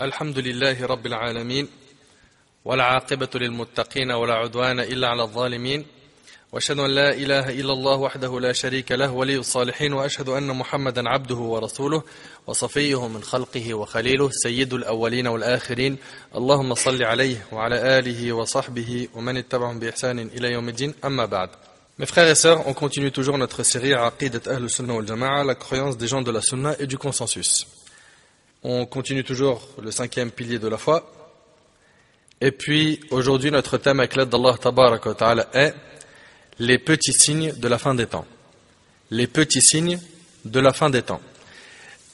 الحمد لله رب العالمين والعاقبة للمتقين ولا عدوان إلا على الظالمين وأشهد أن لا إله إلا الله وحده لا شريك له ولي الصالحين وأشهد أن محمدا عبده ورسوله وصفيه من خلقه وخليله سيد الأولين والآخرين اللهم صل عليه وعلى آله وصحبه ومن اتبعهم بإحسان إلى يوم الدين أما بعد. Mes frères et sœurs, on continue toujours notre série Aqidat Ahl Sunnah wal Jama'a, la croyance des gens de la Sunna et du consensus. On continue toujours le cinquième pilier de la foi. Et puis, aujourd'hui, notre thème avec l'aide d'Allah Tabaraka wa Ta'ala est les petits signes de la fin des temps. Les petits signes de la fin des temps.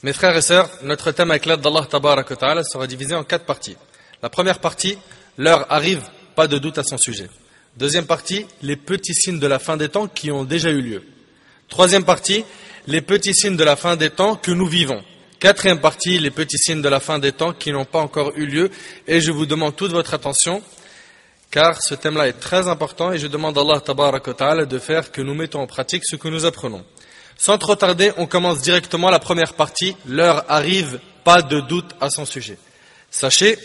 Mes frères et sœurs, notre thème avec l'aide d'Allah Tabaraka wa Ta'ala sera divisé en 4 parties. La première partie, l'heure arrive, pas de doute à son sujet. Deuxième partie, les petits signes de la fin des temps qui ont déjà eu lieu. Troisième partie, les petits signes de la fin des temps que nous vivons. Quatrième partie, les petits signes de la fin des temps qui n'ont pas encore eu lieu. Et je vous demande toute votre attention, car ce thème-là est très important et je demande à Allah Tabaraka wa Ta'ala de faire que nous mettons en pratique ce que nous apprenons. Sans trop tarder, on commence directement la première partie. L'heure arrive, pas de doute à son sujet. Sachez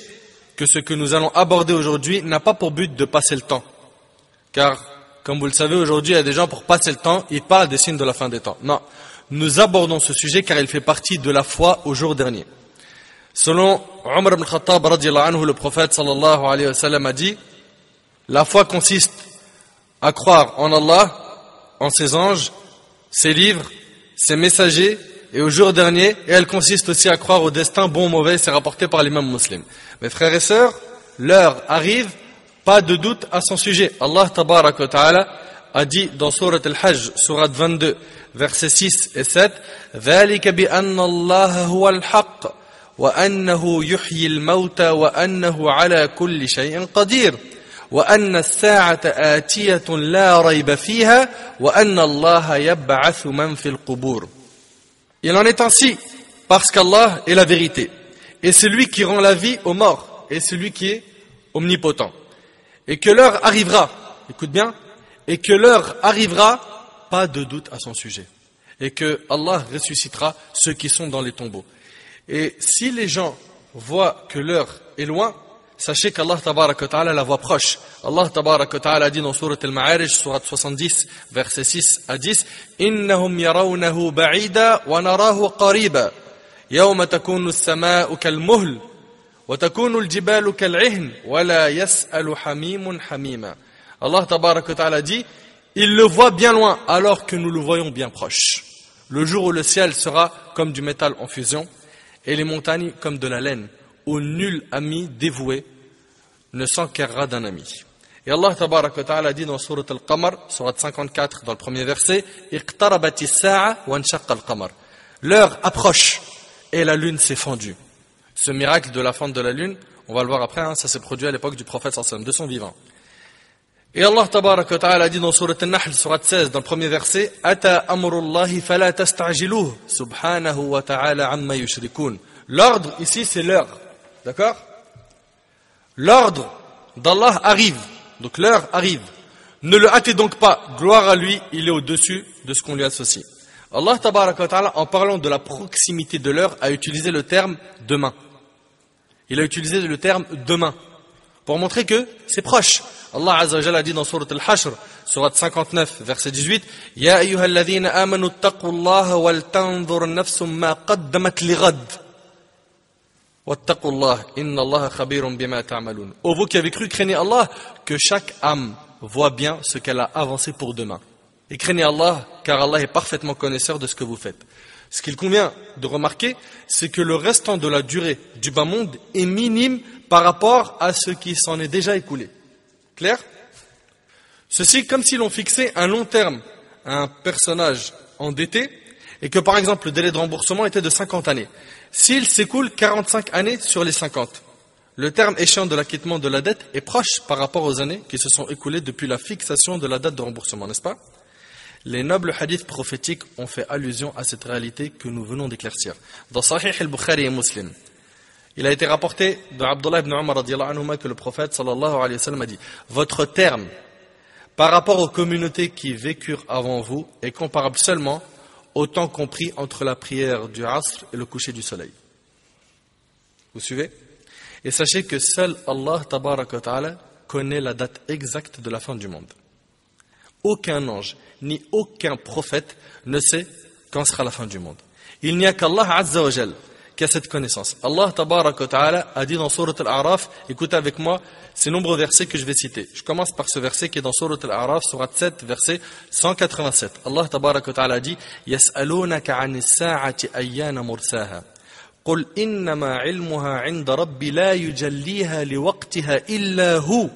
que ce que nous allons aborder aujourd'hui n'a pas pour but de passer le temps. Car, comme vous le savez, aujourd'hui, il y a des gens pour passer le temps, ils parlent des signes de la fin des temps. Non. Nous abordons ce sujet car il fait partie de la foi au jour dernier. Selon Omar ibn Khattab radiyallahu anhu, le prophète sallallahu alayhi wa sallam a dit: la foi consiste à croire en Allah, en ses anges, ses livres, ses messagers et au jour dernier, et elle consiste aussi à croire au destin bon ou mauvais, c'est rapporté par l'imam muslim. Mes frères et sœurs, l'heure arrive, pas de doute à son sujet. Allah tabaraka wa ta'ala a dit dans Surat Al-Hajj, Surat 22, versets 6 et 7, ذَلِكَ بِأَنَّ اللَّهَ هُوَ الْحَقِّ وَأَنَّهُ يُحْيِي الْمَوْتَى وَأَنَّهُ عَلَى كُلِّ شَيْءٍ قَدِيرٌ وَأَنَّ السَّاعَةَ آتِيَةٌ لَا رَيْبَ فِيهَا وَأَنَّ اللَّهَ يَبْعَثُ مَنْ فِي الْقُبُورِ. Il en est ainsi parce qu'Allah est la vérité et celui qui rend la vie aux morts et celui qui est omnipotent. Et que l'heure arrivera, écoute bien, et que l'heure arrivera, pas de doute à son sujet. Et que Allah ressuscitera ceux qui sont dans les tombeaux. Et si les gens voient que l'heure est loin, sachez qu'Allah tabaraka wa ta'ala la voit proche. Allah tabaraka wa ta'ala a dit dans Surat Al-Ma'arij, Surat 70, versets 6 à 10, إِنَّهُمْ يَرَوْنَهُ بَعِيدًا وَنَرَاهُ قَرِيبًا يَوْمَ تَكُونُ السَّمَاءُ كَالْمُهْلِ وَتَكُونُ الْجِبَالُ كَالْعِهْنِ وَلَا يَسْأَلُ حَمِيمٌ حَمِيمًا. Allah tabaraka wa ta'ala dit: il le voit bien loin alors que nous le voyons bien proche. Le jour où le ciel sera comme du métal en fusion et les montagnes comme de la laine, où nul ami dévoué ne s'enquérera d'un ami. Et Allah tabaraka wa ta'ala dit dans Surat Al-Qamar, Surat 54 dans le premier verset, اقتربت الساعة وانشق القمر. L'heure approche et la lune s'est fendue. Ce miracle de la fente de la lune, on va le voir après, ça s'est produit à l'époque du prophète sallallahu alayhi wa sallam, de son vivant. Et Allah tabaraka wa ta'ala a dit dans Surat Al-Nahl, Surat 16, dans le premier verset, Ata amrullahi fala tasta'jiluhu, subhanahu wa ta'ala amma yushrikun. L'ordre ici c'est l'heure, d'accord? L'ordre d'Allah arrive, donc l'heure arrive. Ne le hâtez donc pas, gloire à lui, il est au-dessus de ce qu'on lui associe. Allah tabaraka wa ta'ala, en parlant de la proximité de l'heure, a utilisé le terme demain. Il a utilisé le terme demain pour montrer que c'est proche. Allah Azza wa Jalla a dit dans Surat Al-Hashr, Surat 59, verset 18, Ya ayyuhalladhina amanu taqullaha wal tanzur nafsum ma qaddamat lighad. Wattaqullah, inna Allaha khabirun bima ta'malun. Ô vous qui avez cru, craignez Allah, que chaque âme voit bien ce qu'elle a avancé pour demain. Et craignez Allah, car Allah est parfaitement connaisseur de ce que vous faites. Ce qu'il convient de remarquer, c'est que le restant de la durée du bas monde est minime par rapport à ce qui s'en est déjà écoulé. Clair? Ceci comme si l'on fixait un long terme à un personnage endetté et que par exemple le délai de remboursement était de 50 années. S'il s'écoule 45 années sur les 50, le terme échéant de l'acquittement de la dette est proche par rapport aux années qui se sont écoulées depuis la fixation de la date de remboursement, n'est-ce pas? Les nobles hadiths prophétiques ont fait allusion à cette réalité que nous venons d'éclaircir. Dans Sahih al-Bukhari et Muslim, il a été rapporté de Abdullah ibn Umar radiyallahu anhuma que le prophète sallallahu alayhi wa sallam a dit: votre terme par rapport aux communautés qui vécurent avant vous est comparable seulement au temps compris entre la prière du Asr et le coucher du soleil. Vous suivez? Et sachez que seul Allah tabaraka wa ta'ala connaît la date exacte de la fin du monde. Aucun ange, ni aucun prophète ne sait quand sera la fin du monde. Il n'y a qu'Allah Azza wa Jal qui a cette connaissance. Allah tabaraka wa ta'ala a dit dans Surat Al-A'raf, écoutez avec moi ces nombreux versets que je vais citer. Je commence par ce verset qui est dans Surat Al-A'raf, Surat 7, verset 187. Allah tabaraka wa ta'ala a dit يَسْأَلُونَكَ عَنِ السَّاعَةِ أَيَّانَ مُرْسَاهَا قُلْ إِنَّمَا عِلْمُهَا عِنْدَ رَبِّي لَا يُجَلِّيهَا لِوَقْتِهَا إِلَّا هُوَ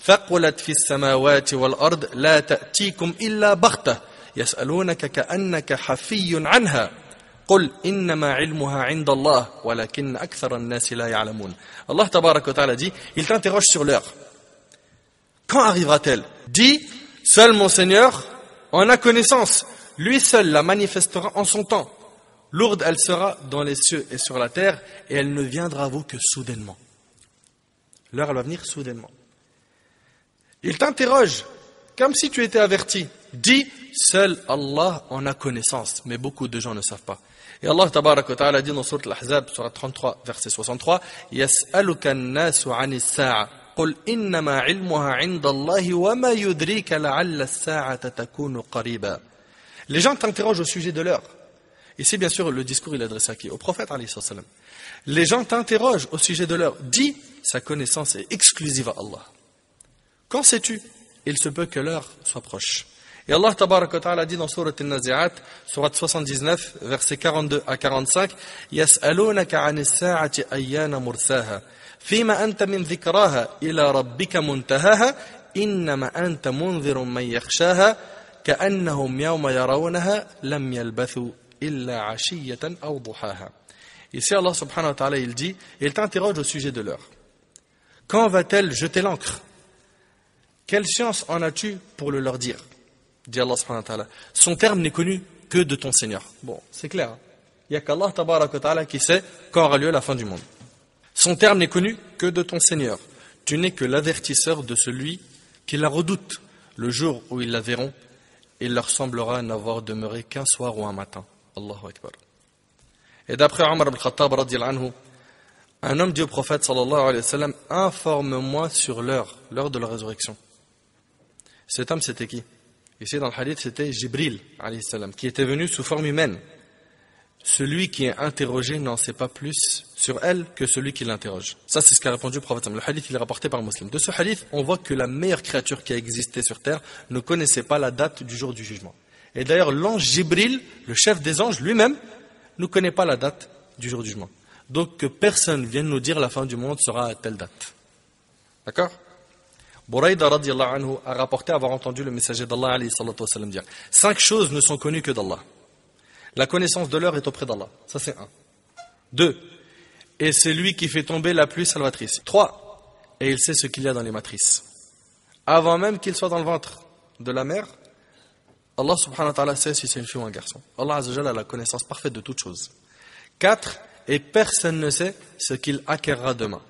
ثقلت في السماوات والأرض لا تأتيكم إلا بغتة يسألونك كأنك حفي عنها قل إنما علمها عند الله ولكن أكثر الناس لا يعلمون. Allah tabaraka wa ta'ala dit, il t'interroge sur l'heure. Quand arrivera-t-elle? Dis, seul mon Seigneur en a connaissance. Lui seul la manifestera en son temps. Lourde elle sera dans les cieux et sur la terre et elle ne viendra à vous que soudainement. L'heure elle va venir soudainement. Il t'interroge, comme si tu étais averti. Dis, seul Allah en a connaissance, mais beaucoup de gens ne savent pas. Et Allah tabaraka wa ta'ala dit dans Surat Al-Ahzab, Surat 33, verset 63, يَسْأَلُكَ النَّاسُ عَنِ السَّاعَةِ قُلْ إِنَّمَا عِلْمُهَا عِنْدَ اللَّهِ وَمَا يُدْرِيكَ لَعَلَّ السَّاعَةَ تَكُونُ قَرِيبًا. Les gens t'interrogent au sujet de l'heure. Ici, bien sûr, le discours il est adressé à qui? Au prophète, alayhi salam. Les gens t'interrogent au sujet de l'heure. Dis, sa connaissance est exclusive à Allah. Quand sais-tu? Il se peut que l'heure soit proche. Et Allah tabaraka wa ta'ala dit dans Surat Al-Nazi'at, Surat 79, versets 42 à 45, يَسْأَلُونَكَ عَنِ السَّاعَةِ أَيَّانَ مُرْسَاهَا فِيمَا أَنْتَ مِنْ ذِكْرَاهَا إِلَى رَبِّكَ مُنْتَهَاهَا إِنَّمَا أَنْتَ مُنْذِرٌ مَنْ يَخْشَاهَا كَأَنَّهُمْ يَوْمَ يَرَوْنَهَا لَمْ يَلْبَثُوا إِلَّا عَشِيَّةً أَوْ ضُحَاهَا. Ici Allah subhanahu wa ta'ala il dit, il t'interroge au sujet de l'heure. Quand va-t-elle jeter l'encre? Quelle science en as-tu pour le leur dire? Dit Allah subhanahu wa ta'ala. Son terme n'est connu que de ton Seigneur. Bon, c'est clair. Il n'y a qu'Allah tabaraka wa ta'ala qui sait quand aura lieu la fin du monde. Son terme n'est connu que de ton Seigneur. Tu n'es que l'avertisseur de celui qui la redoute. Le jour où ils la verront, il leur semblera n'avoir demeuré qu'un soir ou un matin. Allahu Akbar. Et d'après Omar ibn Khattab radiyallahu anhu, un homme dit au prophète sallallahu alayhi wa sallam, informe-moi sur l'heure de la résurrection. Cet homme c'était qui? Ici dans le hadith c'était Jibril alayhi salam, qui était venu sous forme humaine. Celui qui est interrogé n'en sait pas plus sur elle que celui qui l'interroge. Ça c'est ce qu'a répondu le prophète. Le hadith il est rapporté par Muslim. De ce hadith on voit que la meilleure créature qui a existé sur terre ne connaissait pas la date du jour du jugement. Et d'ailleurs l'ange Jibril, le chef des anges lui-même, ne connaît pas la date du jour du jugement. Donc que personne vienne nous dire la fin du monde sera à telle date. D'accord? Buraïda radiyallahu anhu a rapporté avoir entendu le messager d'Allah alayhi salatu wa sallam dire 5 choses ne sont connues que d'Allah. La connaissance de l'heure est auprès d'Allah. Ça c'est 1. 2. Et c'est lui qui fait tomber la pluie salvatrice. 3. Et il sait ce qu'il y a dans les matrices. Avant même qu'il soit dans le ventre de la mère, Allah subhanahu wa ta'ala sait si c'est une fille ou un garçon. Allah azza wa jalla a la connaissance parfaite de toutes choses. 4. Et personne ne sait ce qu'il acquérera demain.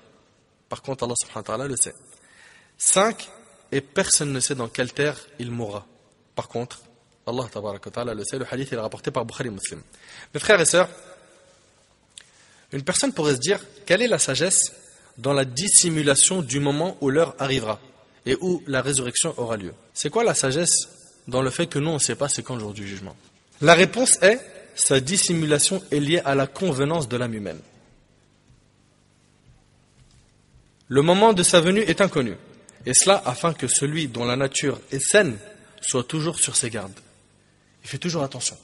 Par contre, Allah subhanahu wa ta'ala le sait. 5. Et personne ne sait dans quelle terre il mourra. Par contre, Allah tabaraka wa ta'ala le sait. Le hadith est rapporté par Bukhari Muslim. Mes frères et sœurs, une personne pourrait se dire, quelle est la sagesse dans la dissimulation du moment où l'heure arrivera et où la résurrection aura lieu? C'est quoi la sagesse dans le fait que nous on ne sait pas c'est quand le jour du jugement? La réponse est, sa dissimulation est liée à la convenance de l'âme humaine. Le moment de sa venue est inconnu. Et cela afin que celui dont la nature est saine soit toujours sur ses gardes. Il fait toujours attention.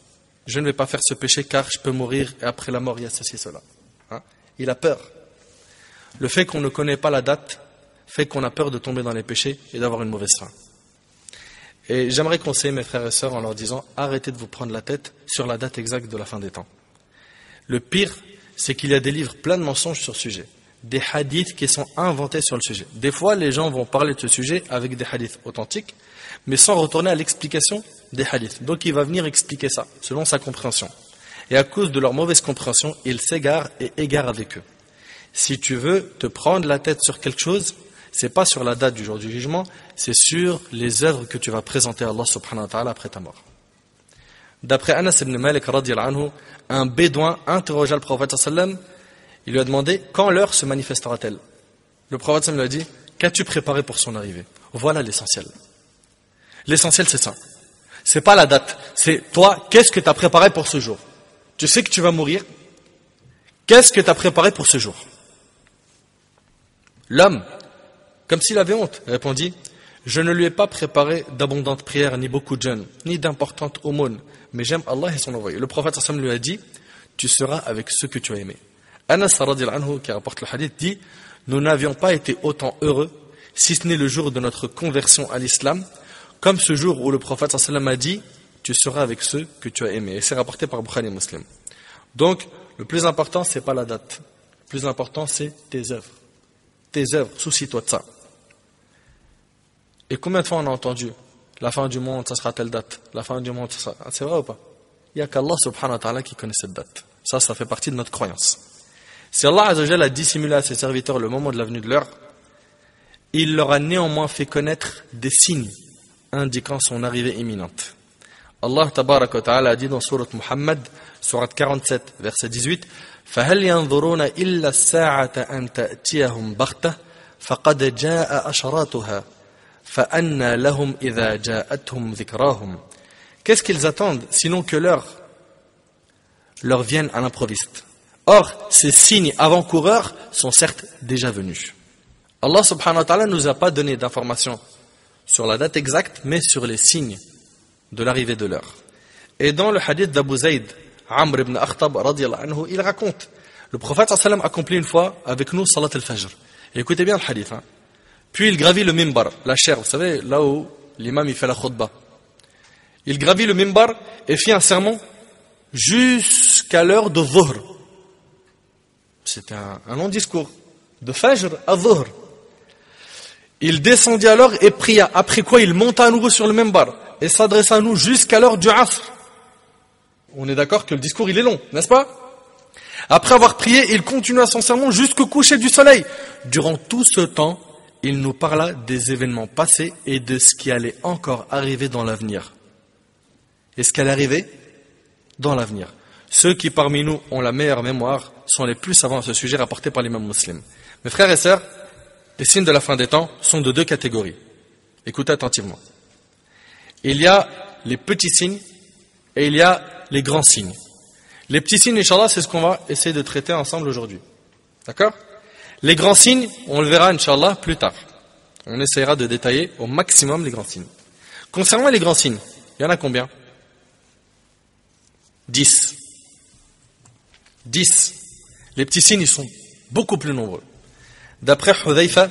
Je ne vais pas faire ce péché car je peux mourir et après la mort il y a ceci, cela. Il a peur. Le fait qu'on ne connaît pas la date fait qu'on a peur de tomber dans les péchés et d'avoir une mauvaise fin. Et j'aimerais conseiller mes frères et sœurs en leur disant, arrêtez de vous prendre la tête sur la date exacte de la fin des temps. Le pire, c'est qu'il y a des livres pleins de mensonges sur ce sujet. Des hadiths qui sont inventés sur le sujet. Des fois, les gens vont parler de ce sujet avec des hadiths authentiques, mais sans retourner à l'explication des hadiths. Donc il va venir expliquer ça, selon sa compréhension. Et à cause de leur mauvaise compréhension, il s'égare et égare avec eux. Si tu veux te prendre la tête sur quelque chose, c'est pas sur la date du jour du jugement, c'est sur les œuvres que tu vas présenter à Allah subhanahu wa ta'ala après ta mort. D'après Anas ibn Malik radiyallahu anhu, un bédouin interrogea le prophète sallallahu alayhi wa sallam. Il lui a demandé quand l'heure se manifestera-t-elle. Le prophète lui a dit qu'as-tu préparé pour son arrivée? Voilà l'essentiel. L'essentiel c'est ça. C'est pas la date, c'est toi, qu'est-ce que tu as préparé pour ce jour? Tu sais que tu vas mourir. Qu'est-ce que tu as préparé pour ce jour? L'homme, comme s'il avait honte, répondit: je ne lui ai pas préparé d'abondantes prières, ni beaucoup de jeûnes, ni d'importantes aumônes, mais j'aime Allah et son envoyé. Le prophète sallallahu alayhi wa sallam lui a dit: tu seras avec ceux que tu as aimés. Anas radhiyallahu anhu, qui rapporte le hadith, dit: nous n'avions pas été autant heureux, si ce n'est le jour de notre conversion à l'islam, comme ce jour où le prophète sallallahu alayhi wa sallam a dit: tu seras avec ceux que tu as aimés. Et c'est rapporté par Bukhari et Muslim. Donc, le plus important, c'est pas la date. Le plus important, c'est tes œuvres. Tes œuvres, soucie-toi de ça. Et combien de fois on a entendu la fin du monde, ça sera telle date. La fin du monde, ça sera... C'est vrai ou pas? Il n'y a qu'Allah subhanahu wa ta'ala qui connaît cette date. Ça fait partie de notre croyance. Si Allah azza wa jalla a dissimulé à ses serviteurs le moment de la venue de l'heure, il leur a néanmoins fait connaître des signes indiquant son arrivée imminente. Allah tabaraka wa ta'ala a dit dans sourate Muhammad, sourate 47, verset 18: فَهَلْ يَنظُرُونَ إِلَّا السَّاعَةَ أَن تَأْتِيَهُمْ بَغْتَةً فَقَدْ جَاءَ أَشْرَاطُهَا فَأَنَّى لَهُمْ إِذَا جَاءَتْهُمْ ذِكْرَاهُمْ. Qu'est-ce qu'ils attendent sinon que l'heure leur vienne à l'improviste? Or, ces signes avant-coureurs sont certes déjà venus. Allah subhanahu wa ta'ala ne nous a pas donné d'informations sur la date exacte, mais sur les signes de l'arrivée de l'heure. Et dans le hadith d'Abu Zayd, Amr ibn Akhtab, radiyallahu anhu, il raconte, le prophète sallallahu alayhi wa sallam accomplit une fois avec nous salat al-fajr. Et écoutez bien le hadith. Puis il gravit le mimbar, la chaire, vous savez, là où l'imam il fait la khutbah. Il gravit le mimbar et fit un sermon jusqu'à l'heure de Dhuhr. C'était un long discours, de Fajr à Dhuhr. Il descendit alors et pria, après quoi il monta à nouveau sur le mimbar et s'adressa à nous jusqu'à l'heure du Asr. On est d'accord que le discours il est long, n'est-ce pas? Après avoir prié, il continua son sermon jusqu'au coucher du soleil. Durant tout ce temps, il nous parla des événements passés et de ce qui allait encore arriver dans l'avenir. Et ce qui allait arriver dans l'avenir. Ceux qui parmi nous ont la meilleure mémoire sont les plus savants à ce sujet rapporté par l'imam Muslim. Mes frères et sœurs, les signes de la fin des temps sont de deux catégories. Écoutez attentivement. Il y a les petits signes et il y a les grands signes. Les petits signes, Inch'Allah, c'est ce qu'on va essayer de traiter ensemble aujourd'hui. D'accord? Les grands signes, on le verra, Inch'Allah, plus tard. On essaiera de détailler au maximum les grands signes. Concernant les grands signes, il y en a combien? 10. 10. Les petits signes, ils sont beaucoup plus nombreux. D'après Hudhayfa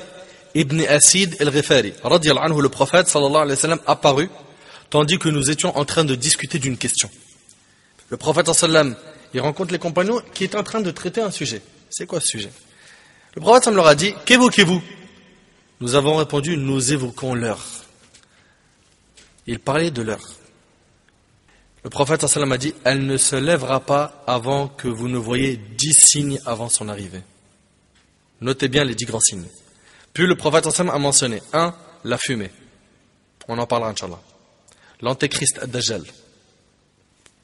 ibn Asid al-Ghifari, radiyallahu anhu, le prophète sallallahu alayhi wa sallam apparut tandis que nous étions en train de discuter d'une question. Le prophète sallallahu alayhi wa sallam, il rencontre les compagnons qui étaient en train de traiter un sujet. C'est quoi ce sujet? Le prophète sallallahu alayhi wa sallam leur a dit: qu'évoquez-vous? Nous avons répondu: nous évoquons l'heure. Il parlait de l'heure. Le prophète sallallahu alayhi wa sallam a dit: elle ne se lèvera pas avant que vous ne voyez 10 signes avant son arrivée. Notez bien les 10 grands signes. Puis le prophète sallallahu alayhi wa sallam a mentionné 1. La fumée. On en parlera, Inch'Allah. L'antéchrist ad-Dajjal.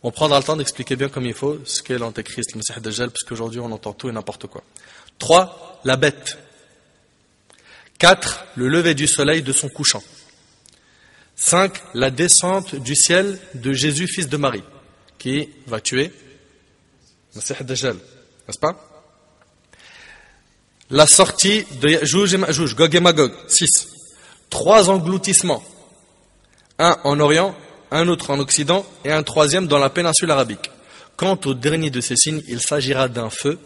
On prendra le temps d'expliquer bien comme il faut ce qu'est l'antéchrist, le Messie ad-Dajjal, parce qu'aujourd'hui on entend tout et n'importe quoi. 3. La bête. 4. Le lever du soleil de son couchant. 5. La descente du ciel de Jésus, fils de Marie, qui va tuer le Messie ad-Dajjal, n'est-ce pas? La sortie de Ya'juj et Ma'juj, Gog et Magog. 6. 3 engloutissements. Un en Orient, un autre en Occident et un troisième dans la péninsule arabique. Quant au dernier de ces signes, il s'agira d'un feu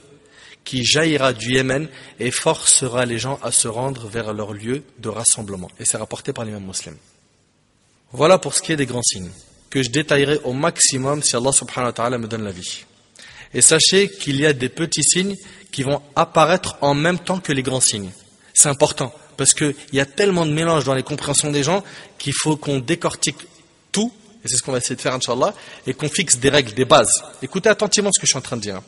qui jaillira du Yémen et forcera les gens à se rendre vers leur lieu de rassemblement. Et c'est rapporté par l'imam Muslim. Voilà pour ce qui est des grands signes, que je détaillerai au maximum si Allah subhanahu wa ta'ala me donne la vie. Et sachez qu'il y a des petits signes qui vont apparaître en même temps que les grands signes. C'est important, parce qu'il y a tellement de mélange dans les compréhensions des gens qu'il faut qu'on décortique tout, et c'est ce qu'on va essayer de faire, Inch'Allah, et qu'on fixe des règles, des bases. Écoutez attentivement ce que je suis en train de dire.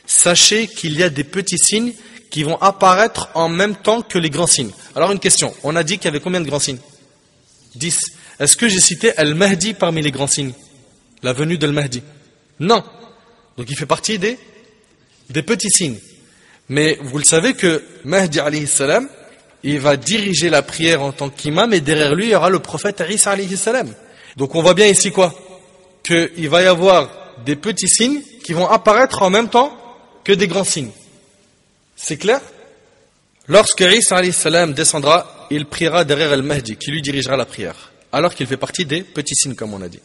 Sachez qu'il y a des petits signes qui vont apparaître en même temps que les grands signes. Alors une question, on a dit qu'il y avait combien de grands signes? 10. Est-ce que j'ai cité Al-Mahdi parmi les grands signes? La venue d'Al-Mahdi? Non. Donc il fait partie des petits signes. Mais vous le savez que Mahdi alayhi salam, il va diriger la prière en tant qu'imam et derrière lui, il y aura le prophète Isa alayhi salam. Donc on voit bien ici quoi? Qu'il va y avoir des petits signes qui vont apparaître en même temps que des grands signes. C'est clair? Lorsque Isa alayhi salam descendra, il priera derrière le Mahdi qui lui dirigera la prière. Alors qu'il fait partie des petits signes comme on a dit.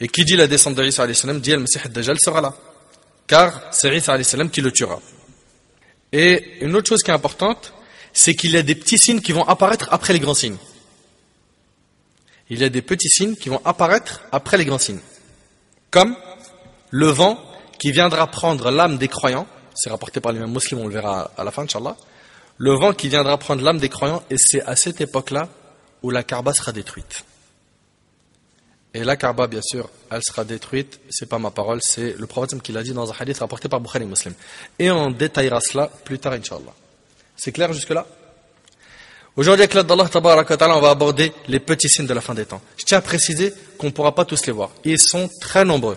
Et qui dit la descente d'Isa alayhi salam dit Al-Masih ad-Dajjal sera là. Car c'est Isa alayhi salam qui le tuera. Et une autre chose qui est importante, c'est qu'il y a des petits signes qui vont apparaître après les grands signes. Il y a des petits signes qui vont apparaître après les grands signes. Comme le vent qui viendra prendre l'âme des croyants, c'est rapporté par l'imam Muslim, on le verra à la fin, Inch'Allah. Le vent qui viendra prendre l'âme des croyants, et c'est à cette époque-là où la Kaaba sera détruite. Et la Kaaba, bien sûr, elle sera détruite, c'est pas ma parole, c'est le prophète qui l'a dit dans un hadith rapporté par Bukhari Muslim. Et on détaillera cela plus tard, Inch'Allah. C'est clair jusque-là? Aujourd'hui, avec l'aide d'Allah, on va aborder les petits signes de la fin des temps. Je tiens à préciser qu'on ne pourra pas tous les voir. Ils sont très nombreux.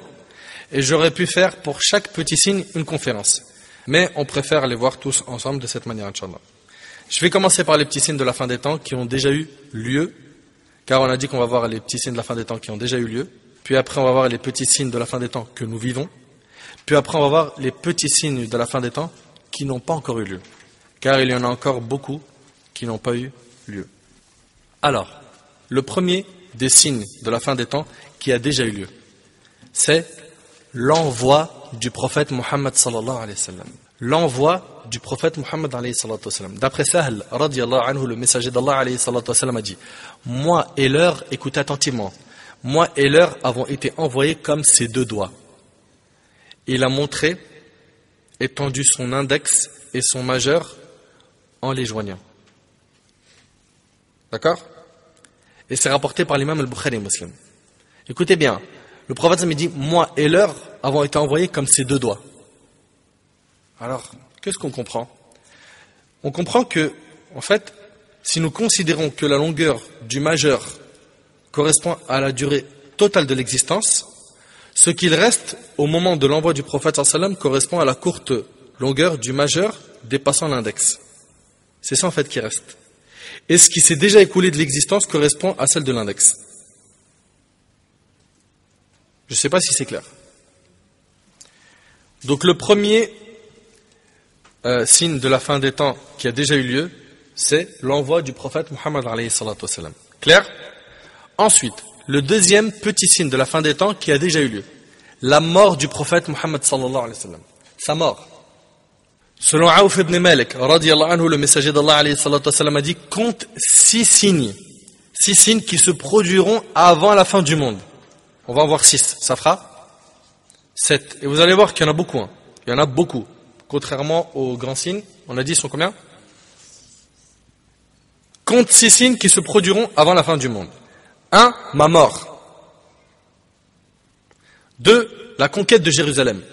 Et j'aurais pu faire pour chaque petit signe une conférence. Mais on préfère les voir tous ensemble de cette manière, Inch'Allah. Je vais commencer par les petits signes de la fin des temps qui ont déjà eu lieu. Car on a dit qu'on va voir les petits signes de la fin des temps qui ont déjà eu lieu. Puis après, on va voir les petits signes de la fin des temps que nous vivons. Puis après, on va voir les petits signes de la fin des temps qui n'ont pas encore eu lieu. Car il y en a encore beaucoup qui n'ont pas eu lieu. Alors, le premier des signes de la fin des temps qui a déjà eu lieu, c'est l'envoi du prophète Muhammad sallallahu alayhi wa sallam. L'envoi du prophète Muhammad alayhi salatu wa sallam. D'après Sahl, radiyallahu anhu, le messager d'Allah alayhi salatu wa sallam a dit: moi et l'heure, écoutez attentivement, moi et l'heure avons été envoyés comme ses deux doigts. Il a montré, étendu son index et son majeur en les joignant. D'accord? Et c'est rapporté par l'imam al-Bukhari Muslim. Écoutez bien, le prophète me dit: moi et l'heure avons été envoyés comme ses deux doigts. Alors, qu'est-ce qu'on comprend? On comprend que, en fait, si nous considérons que la longueur du majeur correspond à la durée totale de l'existence, ce qu'il reste au moment de l'envoi du prophète sallallahu alayhi wa sallam correspond à la courte longueur du majeur dépassant l'index. C'est ça en fait qui reste. Et ce qui s'est déjà écoulé de l'existence correspond à celle de l'index. Je ne sais pas si c'est clair. Donc le premier signe de la fin des temps qui a déjà eu lieu, c'est l'envoi du prophète Muhammad alayhi salatu wa sallam. Clair? Ensuite, le deuxième petit signe de la fin des temps qui a déjà eu lieu, la mort du prophète Muhammad sallallahu alayhi wa sallam. Sa mort. Selon Aouf ibn Malik, radiyallahu anhu, le messager d'Allah alayhi salatu wa sallam a dit: compte 6 signes qui se produiront avant la fin du monde. On va en voir 6, ça fera 7. Et vous allez voir qu'il y en a beaucoup. Hein. Il y en a beaucoup. Contrairement aux grands signes, on a dit, ils sont combien? Compte 6 signes qui se produiront avant la fin du monde. 1. Ma mort. 2. La conquête de Jérusalem.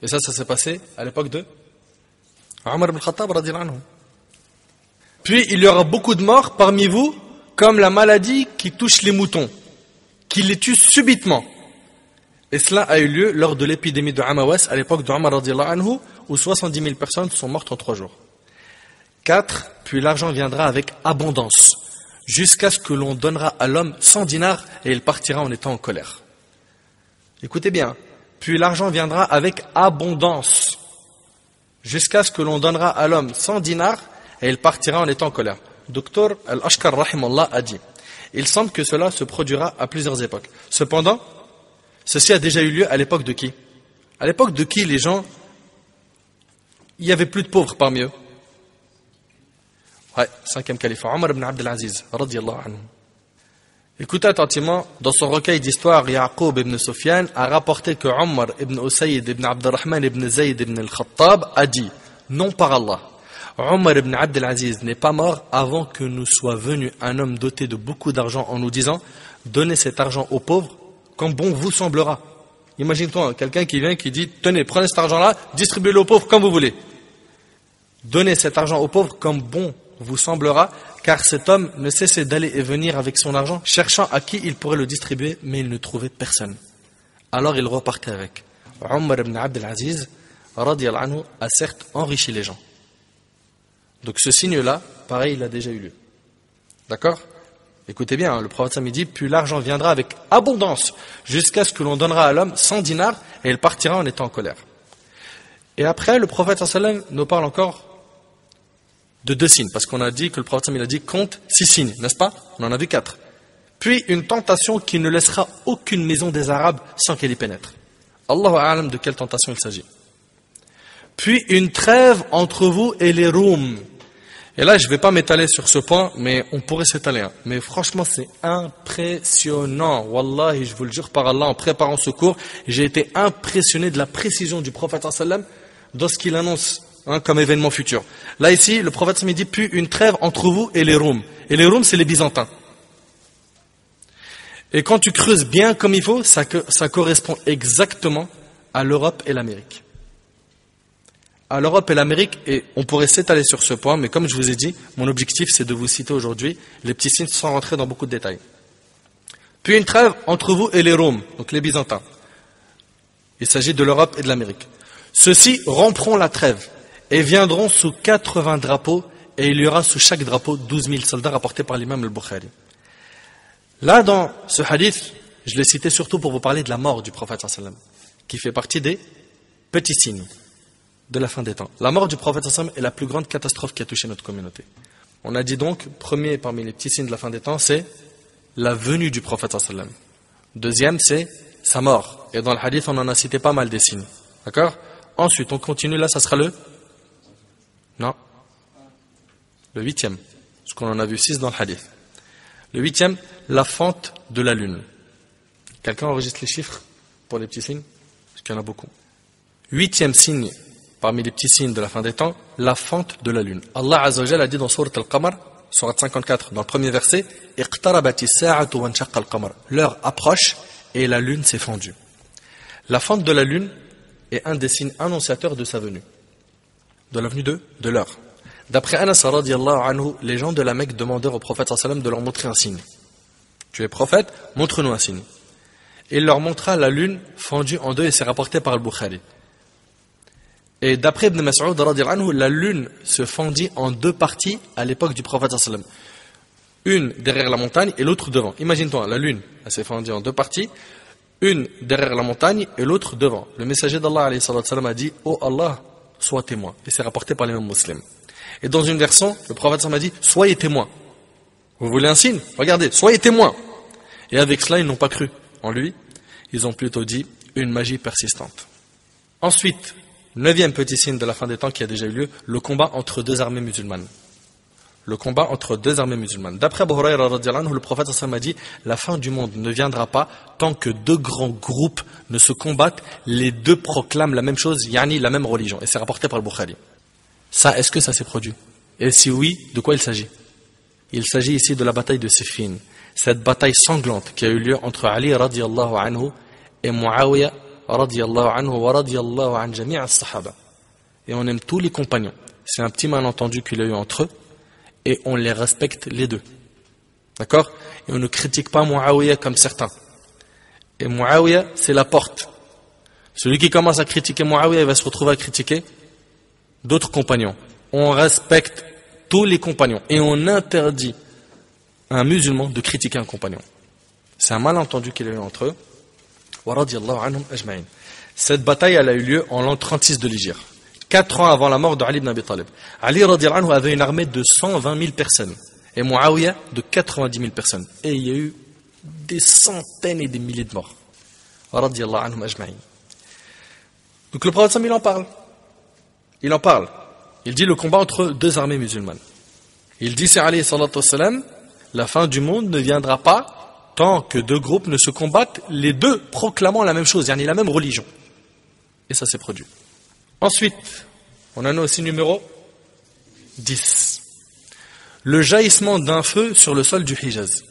Et ça s'est passé à l'époque de Omar ibn Khattab radiyallahu anhu. Puis il y aura beaucoup de morts parmi vous, comme la maladie qui touche les moutons, qui les tue subitement. Et cela a eu lieu lors de l'épidémie de Amawas à l'époque de Omar radiyallahu anhu, où 70 000 personnes sont mortes en 3 jours. 4. Puis l'argent viendra avec abondance, jusqu'à ce que l'on donnera à l'homme 100 dinars et il partira en étant en colère. Écoutez bien. Puis l'argent viendra avec abondance, jusqu'à ce que l'on donnera à l'homme 100 dinars et il partira en étant en colère. Docteur Al-Ashkar Rahimallah a dit: il semble que cela se produira à plusieurs époques. Cependant, ceci a déjà eu lieu à l'époque de qui? À l'époque de qui les gens, il n'y avait plus de pauvres parmi eux? Ouais, 5e calife, Omar ibn Abd al-Aziz, radiyallahu anhu. Écoutez attentivement, dans son recueil d'histoire, Yaqub ibn Sufyan a rapporté que Omar ibn Usayd ibn Abdurrahman ibn Zayd ibn al-Khattab a dit: non par Allah, Omar ibn Abd al-Aziz n'est pas mort avant que nous soit venu un homme doté de beaucoup d'argent en nous disant: donnez cet argent aux pauvres comme bon vous semblera. Imagine-toi, quelqu'un qui vient qui dit: tenez, prenez cet argent-là, distribuez-le aux pauvres comme vous voulez. Donnez cet argent aux pauvres comme bon vous semblera, car cet homme ne cessait d'aller et venir avec son argent, cherchant à qui il pourrait le distribuer, mais il ne trouvait personne. Alors il repartait avec. Omar ibn Abd al-Aziz, radiyallahu anhu, a certes enrichi les gens. Donc ce signe-là, pareil, il a déjà eu lieu. D'accord? Écoutez bien, hein, le prophète Sam dit, puis l'argent viendra avec abondance, jusqu'à ce que l'on donnera à l'homme 100 dinars, et il partira en étant en colère. Et après, le prophète sallam nous parle encore de 2 signes, parce qu'on a dit que le prophète sallam il a dit, compte 6 signes, n'est-ce pas? On en a vu 4. Puis une tentation qui ne laissera aucune maison des Arabes sans qu'elle y pénètre. Allahu a'lam de quelle tentation il s'agit. Puis une trêve entre vous et les Roums. Et là, je ne vais pas m'étaler sur ce point, mais on pourrait s'étaler. Hein. Mais franchement, c'est impressionnant. Wallahi, je vous le jure par Allah, en préparant ce cours, j'ai été impressionné de la précision du prophète sallam dans ce qu'il annonce comme événement futur. Là, ici, le prophète sallam dit, puis une trêve entre vous et les Roums. Et les Roums, c'est les Byzantins. Et quand tu creuses bien comme il faut, ça correspond exactement à l'Europe et l'Amérique. À l'Europe et l'Amérique, et on pourrait s'étaler sur ce point, mais comme je vous ai dit, mon objectif c'est de vous citer aujourd'hui les petits signes sans rentrer dans beaucoup de détails. Puis une trêve entre vous et les Roms, donc les Byzantins. Il s'agit de l'Europe et de l'Amérique. Ceux-ci rompront la trêve et viendront sous 80 drapeaux, et il y aura sous chaque drapeau 12 000 soldats rapportés par l'imam al-Bukhari. Là, dans ce hadith, je l'ai cité surtout pour vous parler de la mort du prophète sallam, qui fait partie des petits signes de la fin des temps. La mort du prophète sallam est la plus grande catastrophe qui a touché notre communauté. On a dit donc, premier parmi les petits signes de la fin des temps, c'est la venue du prophète sallam. Deuxième, c'est sa mort. Et dans le hadith, on en a cité pas mal des signes. D'accord? Ensuite, on continue, là, ça sera le 8e. Parce qu'on en a vu 6 dans le hadith. Le 8e, la fente de la lune. Quelqu'un enregistre les chiffres pour les petits signes? Parce qu'il y en a beaucoup. 8e signe, parmi les petits signes de la fin des temps, la fente de la lune. Allah Azza wa Jalla a dit dans Sourate Al-Qamar, Sourate 54, dans le premier verset, Iqtarabati sa'atu wa nshaqqa al-qamar. L'heure approche et la lune s'est fendue. La fente de la lune est un des signes annonciateurs de sa venue. De la venue de l'heure. D'après Anas radiyallahu anhu, les gens de la Mecque demandèrent au prophète sallam de leur montrer un signe. Tu es prophète, montre-nous un signe. Et il leur montra la lune fendue en 2 et c'est rapporté par Al-Bukhari. Et d'après Ibn Mas'ud radiyallahu anhu, la lune se fendit en 2 parties à l'époque du prophète sallam. Une derrière la montagne et l'autre devant. Imagine-toi, la lune, elle s'est fendue en 2 parties, une derrière la montagne et l'autre devant. Le messager d'Allah alayhi sallam a dit, oh Allah, sois témoin. Et c'est rapporté par l'imam muslim. Et dans une version, le prophète m'a dit, soyez témoins. Vous voulez un signe? Regardez, soyez témoins. Et avec cela, ils n'ont pas cru en lui. Ils ont plutôt dit une magie persistante. Ensuite, 9e petit signe de la fin des temps qui a déjà eu lieu, le combat entre 2 armées musulmanes. Le combat entre 2 armées musulmanes. D'après Abu Hurayra radiyallahu anhu, le prophète m'a dit, la fin du monde ne viendra pas tant que 2 grands groupes ne se combattent, les 2 proclament la même chose, yani la même religion. Et c'est rapporté par le Bukhari. Ça, est-ce que ça s'est produit? Et si oui, de quoi il s'agit? Il s'agit ici de la bataille de Siffin. Cette bataille sanglante qui a eu lieu entre Ali radiyallahu anhu et Muawiyah radiyallahu anhu wa radiyallahu an jami' as-sahaba. Et on aime tous les compagnons. C'est un petit malentendu qu'il y a eu entre eux et on les respecte les 2. D'accord? Et on ne critique pas Muawiyah comme certains. Et Muawiyah, c'est la porte. Celui qui commence à critiquer Muawiyah, il va se retrouver à critiquer d'autres compagnons. On respecte tous les compagnons et on interdit à un musulman de critiquer un compagnon. C'est un malentendu qu'il y a eu entre eux. Cette bataille elle a eu lieu en l'an 36 de l'Hégire, 4 ans avant la mort de Ali ibn Abi Talib. Ali radiyallahu anhu avait une armée de 120 000 personnes et Muawiyah de 90 000 personnes. Et il y a eu des centaines et des milliers de morts. Radiyallahu anhum ajma'in. Donc le prophète il en parle. Il en parle. Il dit le combat entre 2 armées musulmanes. Il dit, c'est alayhi salatu wassalam, la fin du monde ne viendra pas tant que 2 groupes ne se combattent, les 2 proclamant la même chose, yani la même religion. Et ça s'est produit. Ensuite, on en a aussi numéro 10. Le jaillissement d'un feu sur le sol du Hijaz.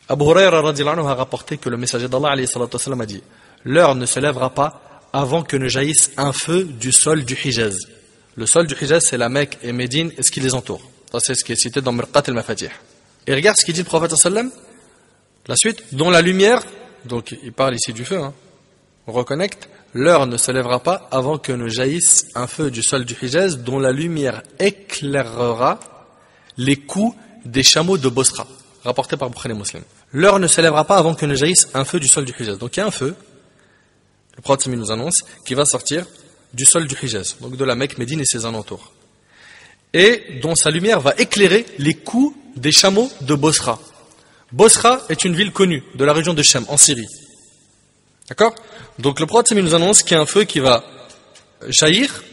Abu Hurayra radiyallahu anhu a rapporté que le messager d'Allah alayhi salatu wassalam a dit, l'heure ne se lèvera pas avant que ne jaillisse un feu du sol du Hijaz. Le sol du Hijaz, c'est la Mecque et Médine et ce qui les entoure. Ça, c'est ce qui est cité dans Mirqat al-Mafatih. Et regarde ce qu'il dit le prophète sallam. La suite, dont la lumière, donc il parle ici du feu, on reconnecte, l'heure ne se lèvera pas avant que ne jaillisse un feu du sol du Hijaz dont la lumière éclairera les coups des chameaux de Bosra. Rapporté par Bukhari Muslim. L'heure ne se lèvera pas avant que ne jaillisse un feu du sol du Hijaz. Donc il y a un feu, le prophète nous annonce, qui va sortir du sol du Hijaz, donc de la Mecque, Médine et ses alentours. Et dont sa lumière va éclairer les coups des chameaux de Bosra. Bosra est une ville connue de la région de Shem, en Syrie. D'accord? Donc le prophète nous annonce qu'il y a un feu qui va jaillir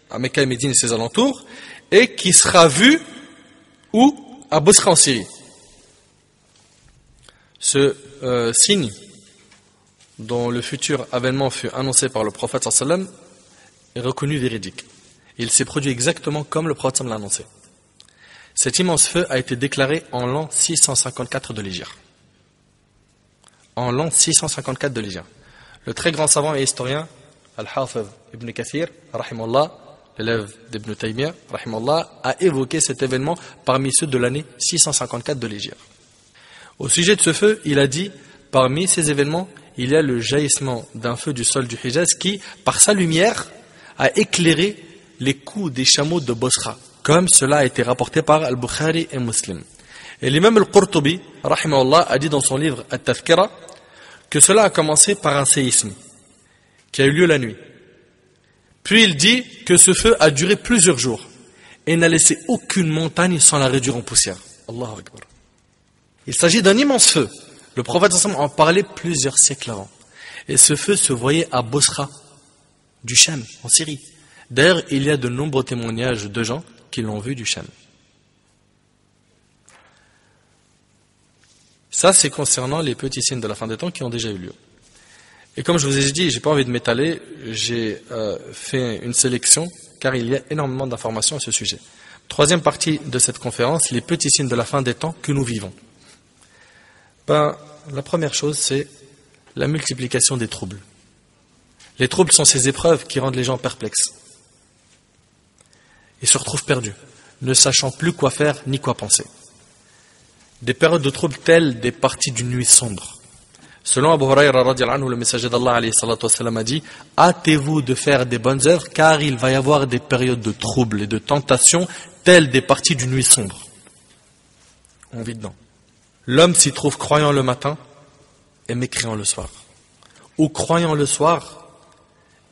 à Mecque et Médine et ses alentours, et qui sera vu où? À Bosra en Syrie. Ce signe dont le futur avènement fut annoncé par le prophète sallam est reconnu véridique. Il s'est produit exactement comme le prophète sallam l'a annoncé. Cet immense feu a été déclaré en l'an 654 de l'Hégire. En l'an 654 de l'Hégire. Le très grand savant et historien Al-Hafiz ibn Kathir, rahimahullah, l'élève d'Ibn Taymiyyah, rahimahullah, a évoqué cet événement parmi ceux de l'année 654 de l'Hégire. Au sujet de ce feu, il a dit, parmi ces événements, il y a le jaillissement d'un feu du sol du Hijaz qui, par sa lumière, a éclairé les coups des chameaux de Bosra, comme cela a été rapporté par Al-Bukhari et Muslim. Et l'imam Al-Qurtubi, rahimahullah, a dit dans son livre At-Tafkira que cela a commencé par un séisme qui a eu lieu la nuit. Puis il dit que ce feu a duré plusieurs jours et n'a laissé aucune montagne sans la réduire en poussière. Allahu Akbar. Il s'agit d'un immense feu. Le prophète en parlait plusieurs siècles avant. Et ce feu se voyait à Bosra, du Shem, en Syrie. D'ailleurs, il y a de nombreux témoignages de gens qui l'ont vu du Shem. Ça, c'est concernant les petits signes de la fin des temps qui ont déjà eu lieu. Et comme je vous ai dit, j'ai pas envie de m'étaler, j'ai fait une sélection, car il y a énormément d'informations à ce sujet. Troisième partie de cette conférence, les petits signes de la fin des temps que nous vivons. La première chose, c'est la multiplication des troubles. Les troubles sont ces épreuves qui rendent les gens perplexes. Ils se retrouvent perdus, ne sachant plus quoi faire ni quoi penser. Des périodes de troubles telles des parties d'une nuit sombre. Selon Abu Huraira radiyallahu anhu, le messager d'Allah alayhi salatu wassalam a dit « Hâtez-vous de faire des bonnes œuvres car il va y avoir des périodes de troubles et de tentations telles des parties d'une nuit sombre. » On vit dedans. L'homme s'y trouve croyant le matin et mécréant le soir. Ou croyant le soir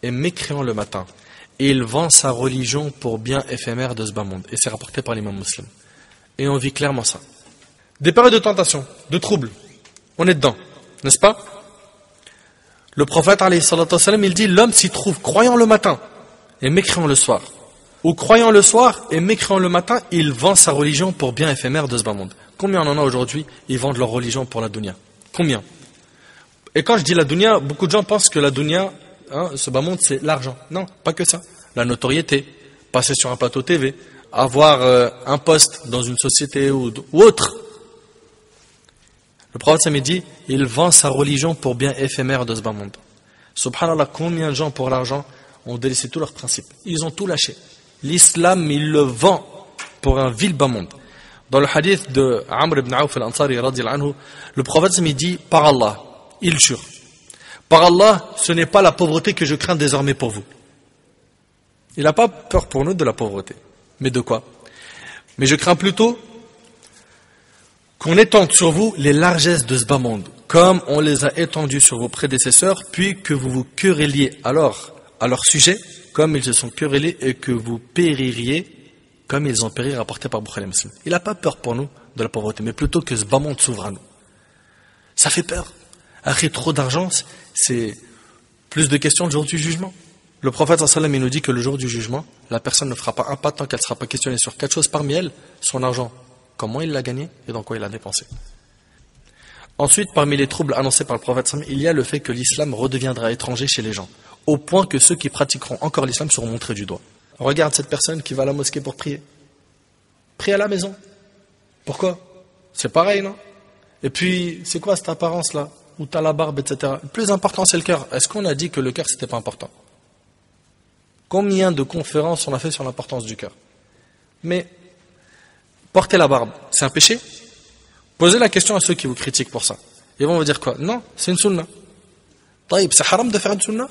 et mécréant le matin. Et il vend sa religion pour bien éphémère de ce bas monde. Et c'est rapporté par l'imam Muslim. Et on vit clairement ça. Des périodes de tentation, de troubles. On est dedans, n'est-ce pas? Le prophète, alayhi salatu wassalam, il dit, l'homme s'y trouve croyant le matin et mécréant le soir. Ou croyant le soir et mécréant le matin, il vend sa religion pour bien éphémère de ce bas monde. Combien on en a aujourd'hui, ils vendent leur religion pour la dunya? Combien? Et quand je dis la dunya, beaucoup de gens pensent que la dunya, ce bas monde, c'est l'argent. Non, pas que ça. La notoriété, passer sur un plateau TV, avoir un poste dans une société ou autre. Le prophète ça me dit, il vend sa religion pour bien éphémère de ce bas monde. Subhanallah, combien de gens pour l'argent ont délaissé tous leurs principes? Ils ont tout lâché. L'islam, il le vend pour un vil bas monde. Dans le hadith de Amr ibn Auf al-Ansari radiyallahu anhu, le prophète me dit, par Allah, il jure, par Allah, ce n'est pas la pauvreté que je crains désormais pour vous. Il n'a pas peur pour nous de la pauvreté. Mais de quoi? Mais je crains plutôt qu'on étende sur vous les largesses de ce bas monde, comme on les a étendues sur vos prédécesseurs, puis que vous vous querelliez alors à leur sujet, comme ils se sont querellés, et que vous péririez comme ils ont péri, rapporté par Bukhari Muslim. Il n'a pas peur pour nous de la pauvreté, mais plutôt que ce bas monde s'ouvre à nous. Ça fait peur. Après, trop d'argent, c'est plus de questions le jour du jugement. Le prophète sallallahu alayhi wa sallam, il nous dit que le jour du jugement, la personne ne fera pas un pas tant qu'elle ne sera pas questionnée sur 4 choses parmi elles, son argent, comment il l'a gagné et dans quoi il l'a dépensé. Ensuite, parmi les troubles annoncés par le prophète sallallahu alayhi wa sallam, il y a le fait que l'islam redeviendra étranger chez les gens, au point que ceux qui pratiqueront encore l'islam seront montrés du doigt. Regarde cette personne qui va à la mosquée pour prier. Prie à la maison. Pourquoi? C'est pareil, non? Et puis, c'est quoi cette apparence-là? Où tu as la barbe, etc. Le plus important, c'est le cœur. Est-ce qu'on a dit que le cœur, c'était pas important? Combien de conférences on a fait sur l'importance du cœur? Mais, porter la barbe, c'est un péché? Posez la question à ceux qui vous critiquent pour ça. Ils vont vous dire quoi? Non, c'est une sunna. Taïb, c'est haram de faire une sunna?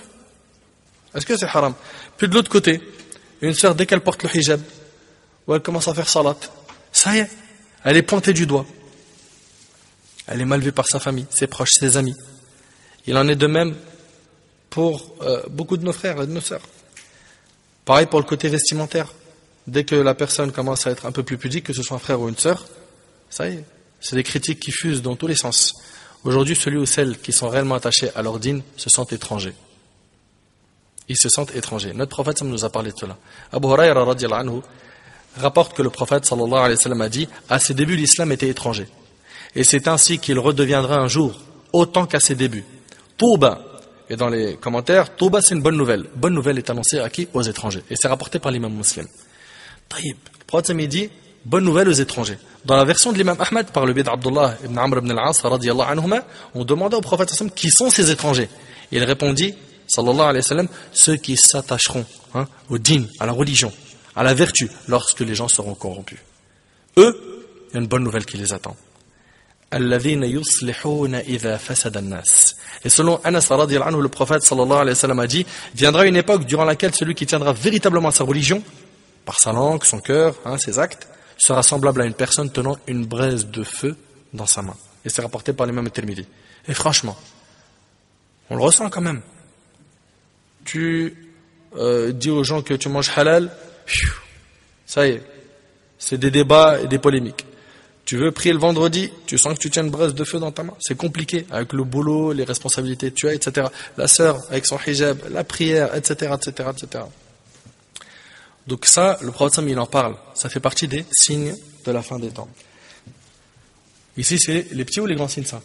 Est-ce que c'est haram? Puis de l'autre côté, une sœur, dès qu'elle porte le hijab, ou elle commence à faire salat, ça y est, elle est pointée du doigt. Elle est mal vue par sa famille, ses proches, ses amis. Il en est de même pour beaucoup de nos frères et de nos sœurs. Pareil pour le côté vestimentaire. Dès que la personne commence à être un peu plus pudique, que ce soit un frère ou une sœur, ça y est, c'est des critiques qui fusent dans tous les sens. Aujourd'hui, celui ou celles qui sont réellement attachés à leur dîn se sentent étrangers. Ils se sentent étrangers. Notre prophète nous a parlé de cela. Abu Hurayra radiyallahu anhu rapporte que le prophète sallallahu alayhi wa sallam a dit, à ses débuts, l'islam était étranger. Et c'est ainsi qu'il redeviendra un jour, autant qu'à ses débuts. Touba. Et dans les commentaires, Touba c'est une bonne nouvelle. Bonne nouvelle est annoncée à qui? Aux étrangers. Et c'est rapporté par l'imam muslim. Taïb. Le prophète dit, bonne nouvelle aux étrangers. Dans la version de l'imam Ahmad, par le biais d'Abdullah ibn Amr ibn al-As, radiyallahu anhuma, on demandait au prophète sallallahu alayhi wa sallam, qui sont ces étrangers? Il répondit, sallallahu alayhi wa sallam, ceux qui s'attacheront au din, à la religion, à la vertu, lorsque les gens seront corrompus. Eux, il y a une bonne nouvelle qui les attend. Et selon Anas radiyallahu anhu, le prophète sallallahu alayhi wa sallam a dit, viendra une époque durant laquelle celui qui tiendra véritablement à sa religion, par sa langue, son cœur, ses actes, sera semblable à une personne tenant une braise de feu dans sa main. Et c'est rapporté par l'imam Tirmidhi. Et franchement, on le ressent quand même. Tu dis aux gens que tu manges halal, ça y est, c'est des débats et des polémiques. Tu veux prier le vendredi, tu sens que tu tiens une braise de feu dans ta main. C'est compliqué, avec le boulot, les responsabilités que tu as, etc. La sœur, avec son hijab, la prière, etc., etc., etc. Donc ça, le prophète, il en parle. Ça fait partie des signes de la fin des temps. Ici, c'est les petits ou les grands signes, ça?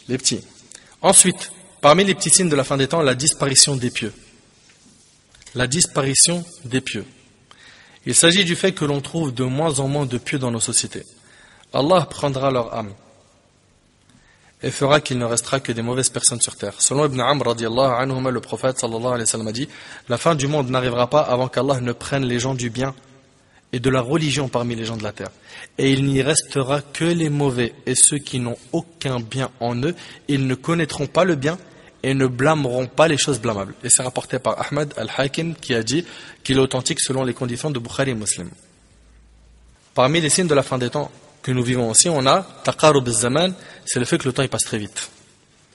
Les petits. Ensuite, parmi les petits signes de la fin des temps, la disparition des pieux. La disparition des pieux. Il s'agit du fait que l'on trouve de moins en moins de pieux dans nos sociétés. Allah prendra leur âme et fera qu'il ne restera que des mauvaises personnes sur terre. Selon Ibn Amr radiyallahu anhuma, le prophète sallallahu alayhi wa sallam a dit, la fin du monde n'arrivera pas avant qu'Allah ne prenne les gens du bien et de la religion parmi les gens de la terre. Et il n'y restera que les mauvais et ceux qui n'ont aucun bien en eux. Ils ne connaîtront pas le bien et ne blâmeront pas les choses blâmables. Et c'est rapporté par Ahmad al-Hakim qui a dit qu'il est authentique selon les conditions de Bukhari et Muslim. Parmi les signes de la fin des temps que nous vivons aussi, on a taqarub az-zaman, c'est le fait que le temps il passe très vite.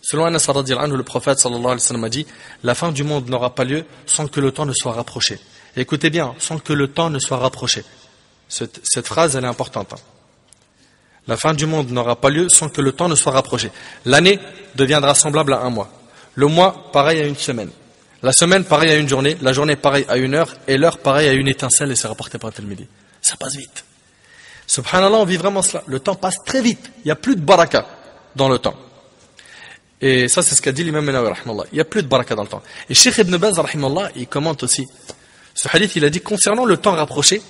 Selon Anas radiyallahu anhu, le prophète sallallahu alayhi wa sallam a dit, la fin du monde n'aura pas lieu sans que le temps ne soit rapproché. Et écoutez bien, sans que le temps ne soit rapproché. Cette phrase, elle est importante. La fin du monde n'aura pas lieu sans que le temps ne soit rapproché. L'année deviendra semblable à un mois. Le mois, pareil à une semaine. La semaine, pareil à une journée. La journée, pareil à une heure. Et l'heure, pareil à une étincelle. Et c'est rapporté par Tirmidhi. Ça passe vite. Subhanallah, on vit vraiment cela. Le temps passe très vite. Il n'y a plus de baraka dans le temps. Et ça, c'est ce qu'a dit l'imam Nawawi, rahimahullah. Il n'y a plus de baraka dans le temps. Et Cheikh Ibn Baz, rahimahullah, il commente aussi. Ce hadith, il a dit, concernant le temps rapproché,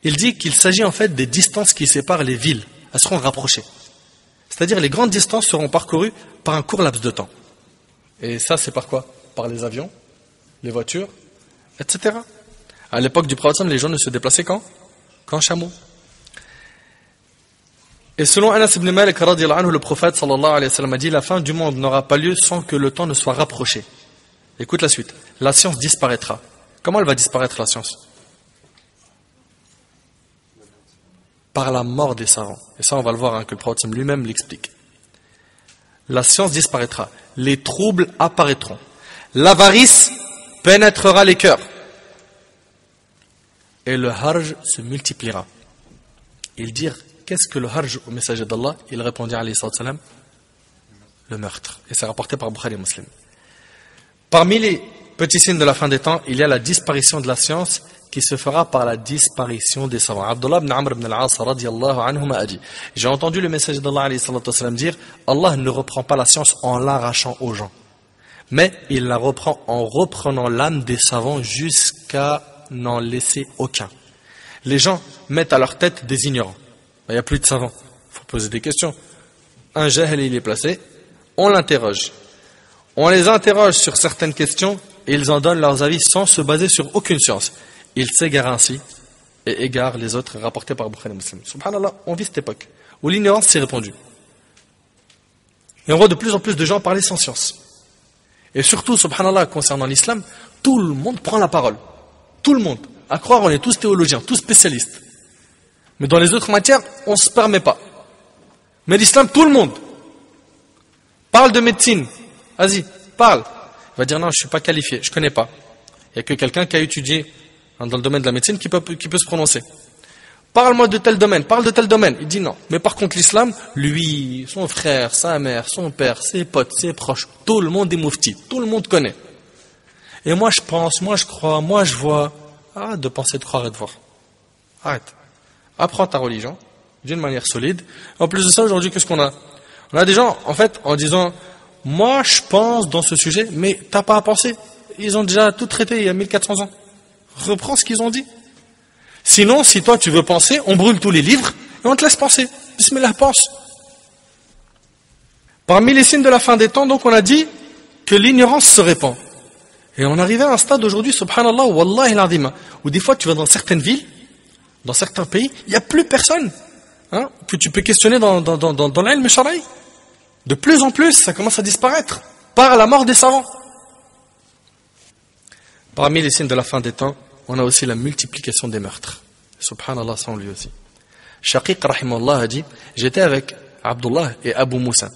il dit qu'il s'agit en fait des distances qui séparent les villes. Elles seront rapprochées. C'est-à-dire, les grandes distances seront parcourues par un court laps de temps. Et ça, c'est par quoi? Par les avions, les voitures, etc. À l'époque du prophète, les gens ne se déplaçaient qu'en chameau. Et selon Anas ibn Malik radiyallahu anhu, le prophète sallallahu alayhi wa sallam a dit, la fin du monde n'aura pas lieu sans que le temps ne soit rapproché. Écoute la suite. La science disparaîtra. Comment elle va disparaître, la science? Par la mort des savants. Et ça, on va le voir, que le prophète lui-même l'explique. La science disparaîtra. Les troubles apparaîtront. L'avarice pénétrera les cœurs. Et le harj se multipliera. Ils dirent, qu'est-ce que le harj au messager d'Allah? Il répondit alayhi salam, le meurtre. Et c'est rapporté par Bukhari et Muslim. Parmi les petits signes de la fin des temps, il y a la disparition de la science qui se fera par la disparition des savants. Abdullah ibn Amr ibn al-As radiyallahu anhuma a dit, j'ai entendu le messager d'Allah alayhi salam dire, Allah ne reprend pas la science en l'arrachant aux gens, mais il la reprend en reprenant l'âme des savants jusqu'à n'en laisser aucun. Les gens mettent à leur tête des ignorants. Il n'y a plus de savants. Il faut poser des questions. Un jahil, il est placé, on l'interroge. On les interroge sur certaines questions et ils en donnent leurs avis sans se baser sur aucune science. Ils s'égarent ainsi et égarent les autres, rapportés par Bukhari et Muslim. Subhanallah, on vit cette époque où l'ignorance s'est répandue. Et on voit de plus en plus de gens parler sans science. Et surtout, subhanallah, concernant l'islam, tout le monde prend la parole. Tout le monde. À croire, on est tous théologiens, tous spécialistes. Mais dans les autres matières, on ne se permet pas. Mais l'islam, tout le monde. Parle de médecine. Vas-y, parle. Il va dire non, je ne suis pas qualifié, je ne connais pas. Il n'y a que quelqu'un qui a étudié dans le domaine de la médecine qui peut se prononcer. Parle-moi de tel domaine, parle de tel domaine. Il dit non. Mais par contre, l'islam, lui, son frère, sa mère, son père, ses potes, ses proches, tout le monde est moufti, tout le monde connaît. Et moi, je pense, moi, je crois, moi, je vois. Arrête de penser, de croire et de voir. Arrête. Apprends ta religion d'une manière solide. En plus de ça, aujourd'hui, qu'est-ce qu'on a? On a des gens, en fait, en disant, moi, je pense dans ce sujet, mais t'as pas à penser. Ils ont déjà tout traité il y a 1400 ans. Reprends ce qu'ils ont dit. Sinon, si toi tu veux penser, on brûle tous les livres et on te laisse penser. Bismillah, pense. Parmi les signes de la fin des temps, donc on a dit que l'ignorance se répand. Et on arrivait à un stade aujourd'hui, subhanallah, wallahi l'azim, où des fois tu vas dans certaines villes, dans certains pays, il n'y a plus personne que tu peux questionner dans l'ilm shara'i. De plus en plus, ça commence à disparaître par la mort des savants. Parmi les signes de la fin des temps, on a aussi la multiplication des meurtres. Subhanallah, sans lui aussi. Shaqiq, rahimahullah, a dit, j'étais avec Abdullah et Abu Moussa.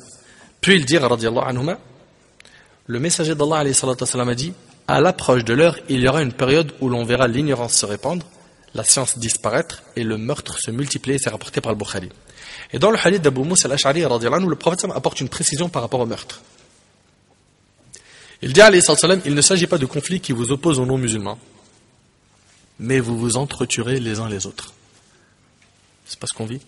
Puis il dit, radiyallahu anhuma, le messager d'Allah, alayhi salatu wassalam, a dit, à l'approche de l'heure, il y aura une période où l'on verra l'ignorance se répandre, la science disparaître et le meurtre se multiplier, c'est rapporté par le Bukhari. Et dans le hadith d'Abu Moussa al-Ash'ari, radiyallahu anhu, le prophète apporte une précision par rapport au meurtre. Il dit, alayhi salatu wassalam, il ne s'agit pas de conflits qui vous opposent aux non-musulmans, mais vous vous entretuerez les uns les autres. C'est pas ce qu'on vit.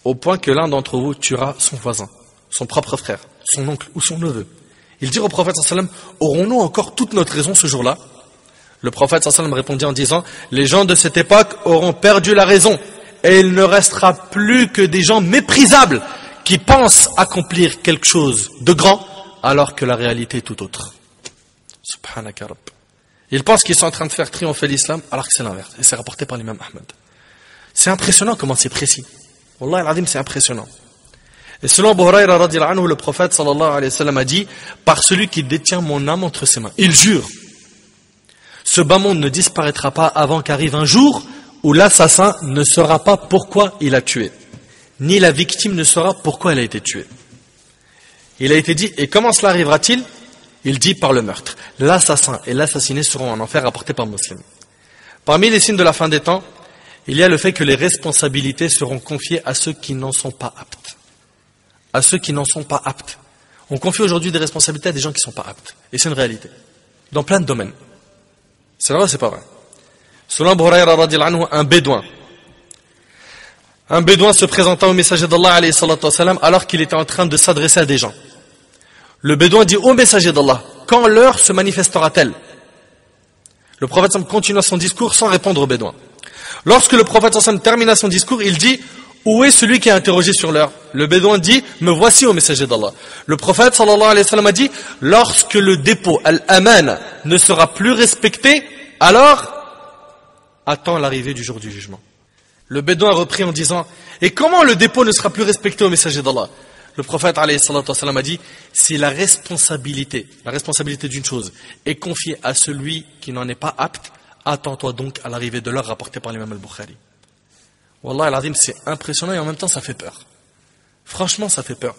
Au point que l'un d'entre vous tuera son voisin, son propre frère, son oncle ou son neveu. Il dit au prophète sallam, aurons-nous encore toute notre raison ce jour-là? Le prophète sallam répondit en disant, les gens de cette époque auront perdu la raison et il ne restera plus que des gens méprisables qui pensent accomplir quelque chose de grand alors que la réalité est tout autre. Subhanaka Rabb. Ils pensent qu'ils sont en train de faire triompher l'islam alors que c'est l'inverse. Et c'est rapporté par l'imam Ahmed. C'est impressionnant comment c'est précis. Wallah al-Azim, c'est impressionnant. Et selon Abu Hurayra radiyallahu anhu, le prophète sallallahu alayhi wa sallam a dit, par celui qui détient mon âme entre ses mains, il jure, ce bas monde ne disparaîtra pas avant qu'arrive un jour où l'assassin ne saura pas pourquoi il a tué, ni la victime ne saura pourquoi elle a été tuée. Il a été dit, et comment cela arrivera-t-il? Il dit par le meurtre. L'assassin et l'assassiné seront en enfer, rapporté par Muslim. Parmi les signes de la fin des temps, il y a le fait que les responsabilités seront confiées à ceux qui n'en sont pas aptes. À ceux qui n'en sont pas aptes. On confie aujourd'hui des responsabilités à des gens qui ne sont pas aptes. Et c'est une réalité. Dans plein de domaines. C'est vrai ou c'est pas vrai? Selon Abu Hurayra radiyallahu anhu, un bédouin se présenta au messager d'Allah alayhi salatu wassalam, alors qu'il était en train de s'adresser à des gens. Le bédouin dit au messager d'Allah, quand l'heure se manifestera-t-elle? Le prophète continua son discours sans répondre au bédouin. Lorsque le prophète termina son discours, il dit, où est celui qui a interrogé sur l'heure? Le bédouin dit, me voici au messager d'Allah. Le prophète sallallahu alayhi wa sallam a dit, lorsque le dépôt, al-aman, ne sera plus respecté, alors attends l'arrivée du jour du jugement. Le bédouin reprit en disant, et comment le dépôt ne sera plus respecté au messager d'Allah? Le prophète alayhi salatu wassalam a dit, si la responsabilité d'une chose est confiée à celui qui n'en est pas apte, attends-toi donc à l'arrivée de l'heure, rapportée par l'imam al-Bukhari. Wallah al-Azim, c'est impressionnant et en même temps ça fait peur. Franchement, ça fait peur.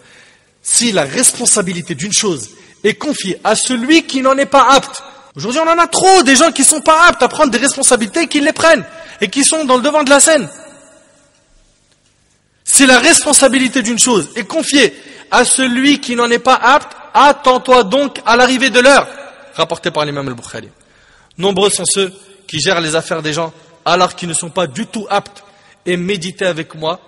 Si la responsabilité d'une chose est confiée à celui qui n'en est pas apte, aujourd'hui on en a trop, des gens qui ne sont pas aptes à prendre des responsabilités, qui les prennent et qui sont dans le devant de la scène. Si la responsabilité d'une chose est confiée à celui qui n'en est pas apte, attends-toi donc à l'arrivée de l'heure, rapporté par l'imam al-Bukhari. Nombreux sont ceux qui gèrent les affaires des gens alors qu'ils ne sont pas du tout aptes, et méditez avec moi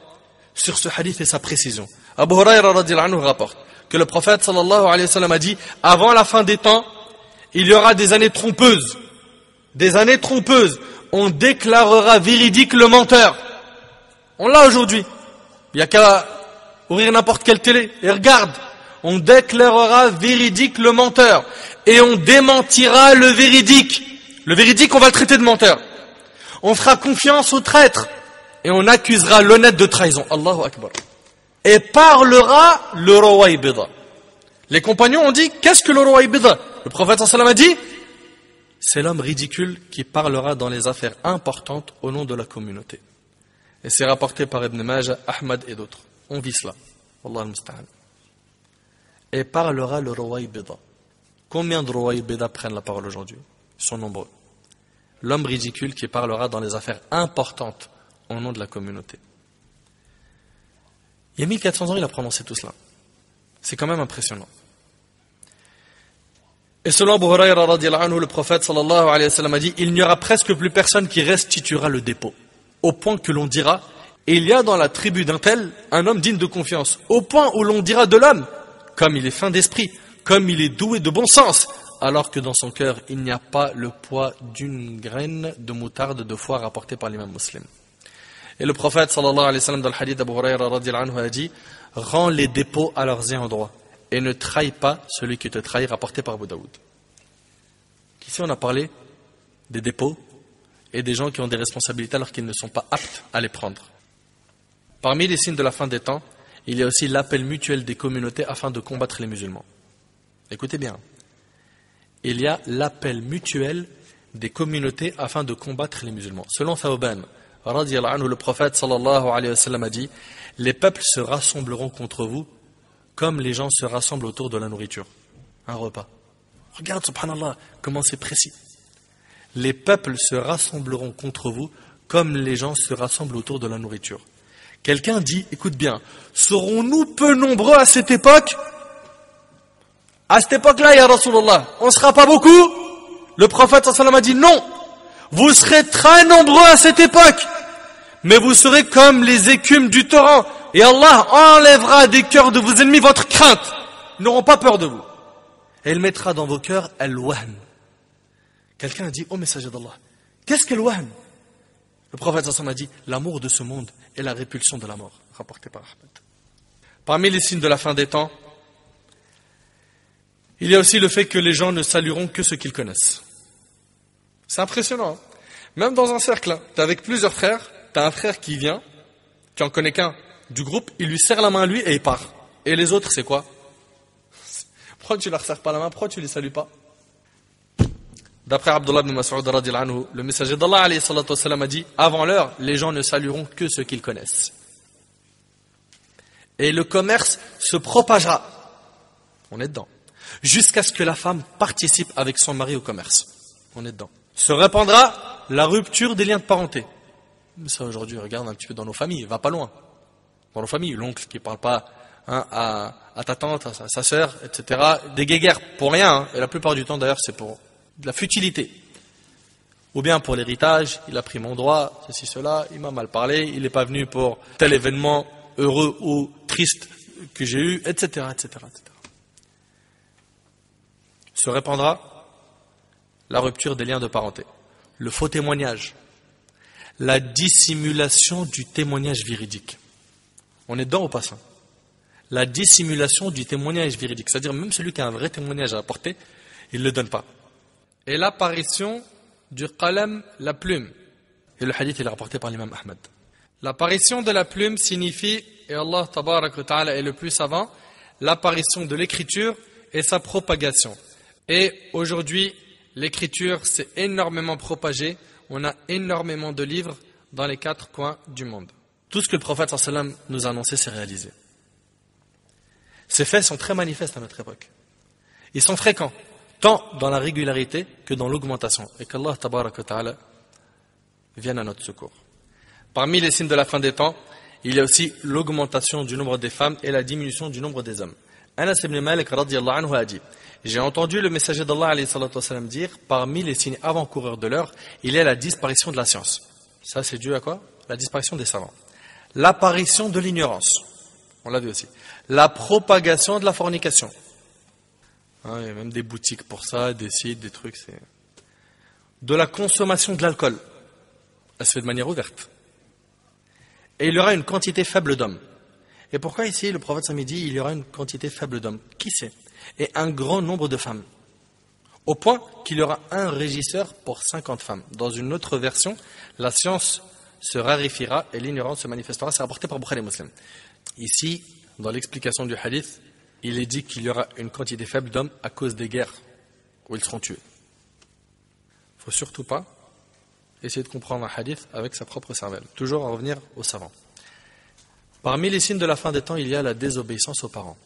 sur ce hadith et sa précision. Abu Hurayra radiyallahu anhu rapporte que le prophète sallallahu alayhi wa sallam a dit, avant la fin des temps, il y aura des années trompeuses. Des années trompeuses. On déclarera véridique le menteur. On l'a aujourd'hui. Il n'y a qu'à ouvrir n'importe quelle télé et regarde. On déclarera véridique le menteur. Et on démentira le véridique. Le véridique, on va le traiter de menteur. On fera confiance au traître. Et on accusera l'honnête de trahison. Allahu Akbar. Et parlera le rawaybida. Les compagnons ont dit, qu'est-ce que le Ruwaybida? Le prophète sallallahu alayhi wa sallam a dit, c'est l'homme ridicule qui parlera dans les affaires importantes au nom de la communauté. Et c'est rapporté par Ibn Majah, Ahmad et d'autres. On vit cela. Wallah al-musta'an. Et parlera le Ruwaybida. Combien de Ruwaybida prennent la parole aujourd'hui? Ils sont nombreux. L'homme ridicule qui parlera dans les affaires importantes au nom de la communauté. Il y a 1400 ans, il a prononcé tout cela. C'est quand même impressionnant. Et selon Abu Hurayra radiyallahu anhu, le prophète sallallahu alayhi wa sallam a dit, il n'y aura presque plus personne qui restituera le dépôt. Au point que l'on dira, et il y a dans la tribu d'un tel un homme digne de confiance. Au point où l'on dira de l'homme, comme il est fin d'esprit, comme il est doué de bon sens, alors que dans son cœur, il n'y a pas le poids d'une graine de moutarde de foi rapportée par l'imam Muslim. Et le prophète sallallahu alayhi wa sallam dans le hadith d'Abu Hurayra radiyallahu anhu a dit, rends les dépôts à leurs endroits et ne trahis pas celui qui te trahit, rapporté par Abu Daoud. Ici on a parlé des dépôts et des gens qui ont des responsabilités alors qu'ils ne sont pas aptes à les prendre. Parmi les signes de la fin des temps, il y a aussi l'appel mutuel des communautés afin de combattre les musulmans. Écoutez bien. Il y a l'appel mutuel des communautés afin de combattre les musulmans. Selon Thawban, radiyallahu anhu, le prophète sallallahu alayhi wa sallam a dit, les peuples se rassembleront contre vous comme les gens se rassemblent autour de la nourriture. Un repas. Regarde, subhanallah, comment c'est précis. Les peuples se rassembleront contre vous comme les gens se rassemblent autour de la nourriture. Quelqu'un dit, écoute bien, serons-nous peu nombreux à cette époque? À cette époque-là, ya Rasulallah, on ne sera pas beaucoup? Le prophète sallallahu alayhi wa sallam a dit non. Vous serez très nombreux à cette époque, mais vous serez comme les écumes du torrent. Et Allah enlèvera des cœurs de vos ennemis votre crainte. Ils n'auront pas peur de vous. Et il mettra dans vos cœurs al-wahn. Quelqu'un a dit, oh messager d'Allah, qu'est-ce que al-wahn? Le prophète sallallahu alayhi wa sallam a dit, l'amour de ce monde et la répulsion de la mort. Rapporté par Ahmed. Parmi les signes de la fin des temps, il y a aussi le fait que les gens ne salueront que ceux qu'ils connaissent. C'est impressionnant. Hein? Même dans un cercle, tu es avec plusieurs frères, tu as un frère qui vient, tu en connais qu'un du groupe, il lui serre la main à lui et il part. Et les autres, c'est quoi? Pourquoi tu ne leur serres pas la main? Pourquoi tu ne les salues pas? D'après Abdullah ibn Mas'ud radiyallahu anhu, le messager d'Allah alayhi salatu wa sallam a dit, avant l'heure, les gens ne salueront que ceux qu'ils connaissent. Et le commerce se propagera. On est dedans. Jusqu'à ce que la femme participe avec son mari au commerce. On est dedans. Se répandra la rupture des liens de parenté. Mais ça aujourd'hui, regarde un petit peu dans nos familles, va pas loin. Dans nos familles, l'oncle qui ne parle pas à ta tante, à sa sœur, etc. Des guéguerres pour rien, hein. Et la plupart du temps d'ailleurs c'est pour de la futilité. Ou bien pour l'héritage, il a pris mon droit, ceci, cela, il m'a mal parlé, il n'est pas venu pour tel événement heureux ou triste que j'ai eu, etc., etc., etc. Se répandra la rupture des liens de parenté, le faux témoignage, la dissimulation du témoignage véridique. On est dedans ou pas ça? La dissimulation du témoignage véridique, c'est-à-dire même celui qui a un vrai témoignage à apporter, il ne le donne pas. Et l'apparition du qalam, la plume. Et le hadith il est rapporté par l'imam Ahmed. L'apparition de la plume signifie, et Allah tabarak wa ta'ala est le plus savant, l'apparition de l'écriture et sa propagation. Et aujourd'hui, l'écriture s'est énormément propagée. On a énormément de livres dans les 4 coins du monde. Tout ce que le prophète sallallahu alayhi wa sallam nous a annoncé s'est réalisé. Ces faits sont très manifestes à notre époque. Ils sont fréquents, tant dans la régularité que dans l'augmentation. Et qu'Allah tabarak wa ta'ala vienne à notre secours. Parmi les signes de la fin des temps, il y a aussi l'augmentation du nombre des femmes et la diminution du nombre des hommes. Anas ibn Malik radiyallahu anhu a dit, j'ai entendu le messager d'Allah alayhi salatu wa sallam dire, parmi les signes avant-coureurs de l'heure, il y a la disparition de la science. Ça c'est dû à quoi? La disparition des savants. L'apparition de l'ignorance. On l'a vu aussi. La propagation de la fornication. Hein, il y a même des boutiques pour ça, des sites, des trucs. C'est... De la consommation de l'alcool. Elle se fait de manière ouverte. Et il y aura une quantité faible d'hommes. Et pourquoi ici le prophète Sami dit il y aura une quantité faible d'hommes? Qui sait? Et un grand nombre de femmes. Au point qu'il y aura un régisseur pour 50 femmes. Dans une autre version, la science se raréfiera et l'ignorance se manifestera. C'est rapporté par Bukhari et Muslim. Ici, dans l'explication du hadith, il est dit qu'il y aura une quantité faible d'hommes à cause des guerres où ils seront tués. Il ne faut surtout pas essayer de comprendre un hadith avec sa propre cervelle. Toujours en revenir aux savants. Parmi les signes de la fin des temps, il y a la désobéissance aux parents.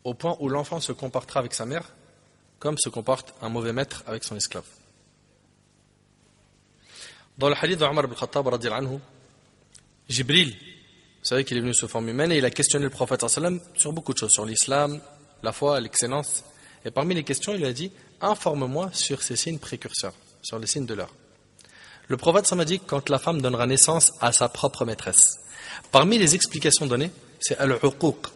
Au point où l'enfant se comportera avec sa mère comme se comporte un mauvais maître avec son esclave. Dans le hadith d'Omar ibn Khattab, Jibril, vous savez qu'il est venu sous forme humaine et il a questionné le prophète sallam sur beaucoup de choses, sur l'islam, la foi, l'excellence. Et parmi les questions, il lui a dit, informe-moi sur ces signes précurseurs, sur les signes de l'heure. Le prophète sallam a dit, quand la femme donnera naissance à sa propre maîtresse. Parmi les explications données, c'est al-uquq.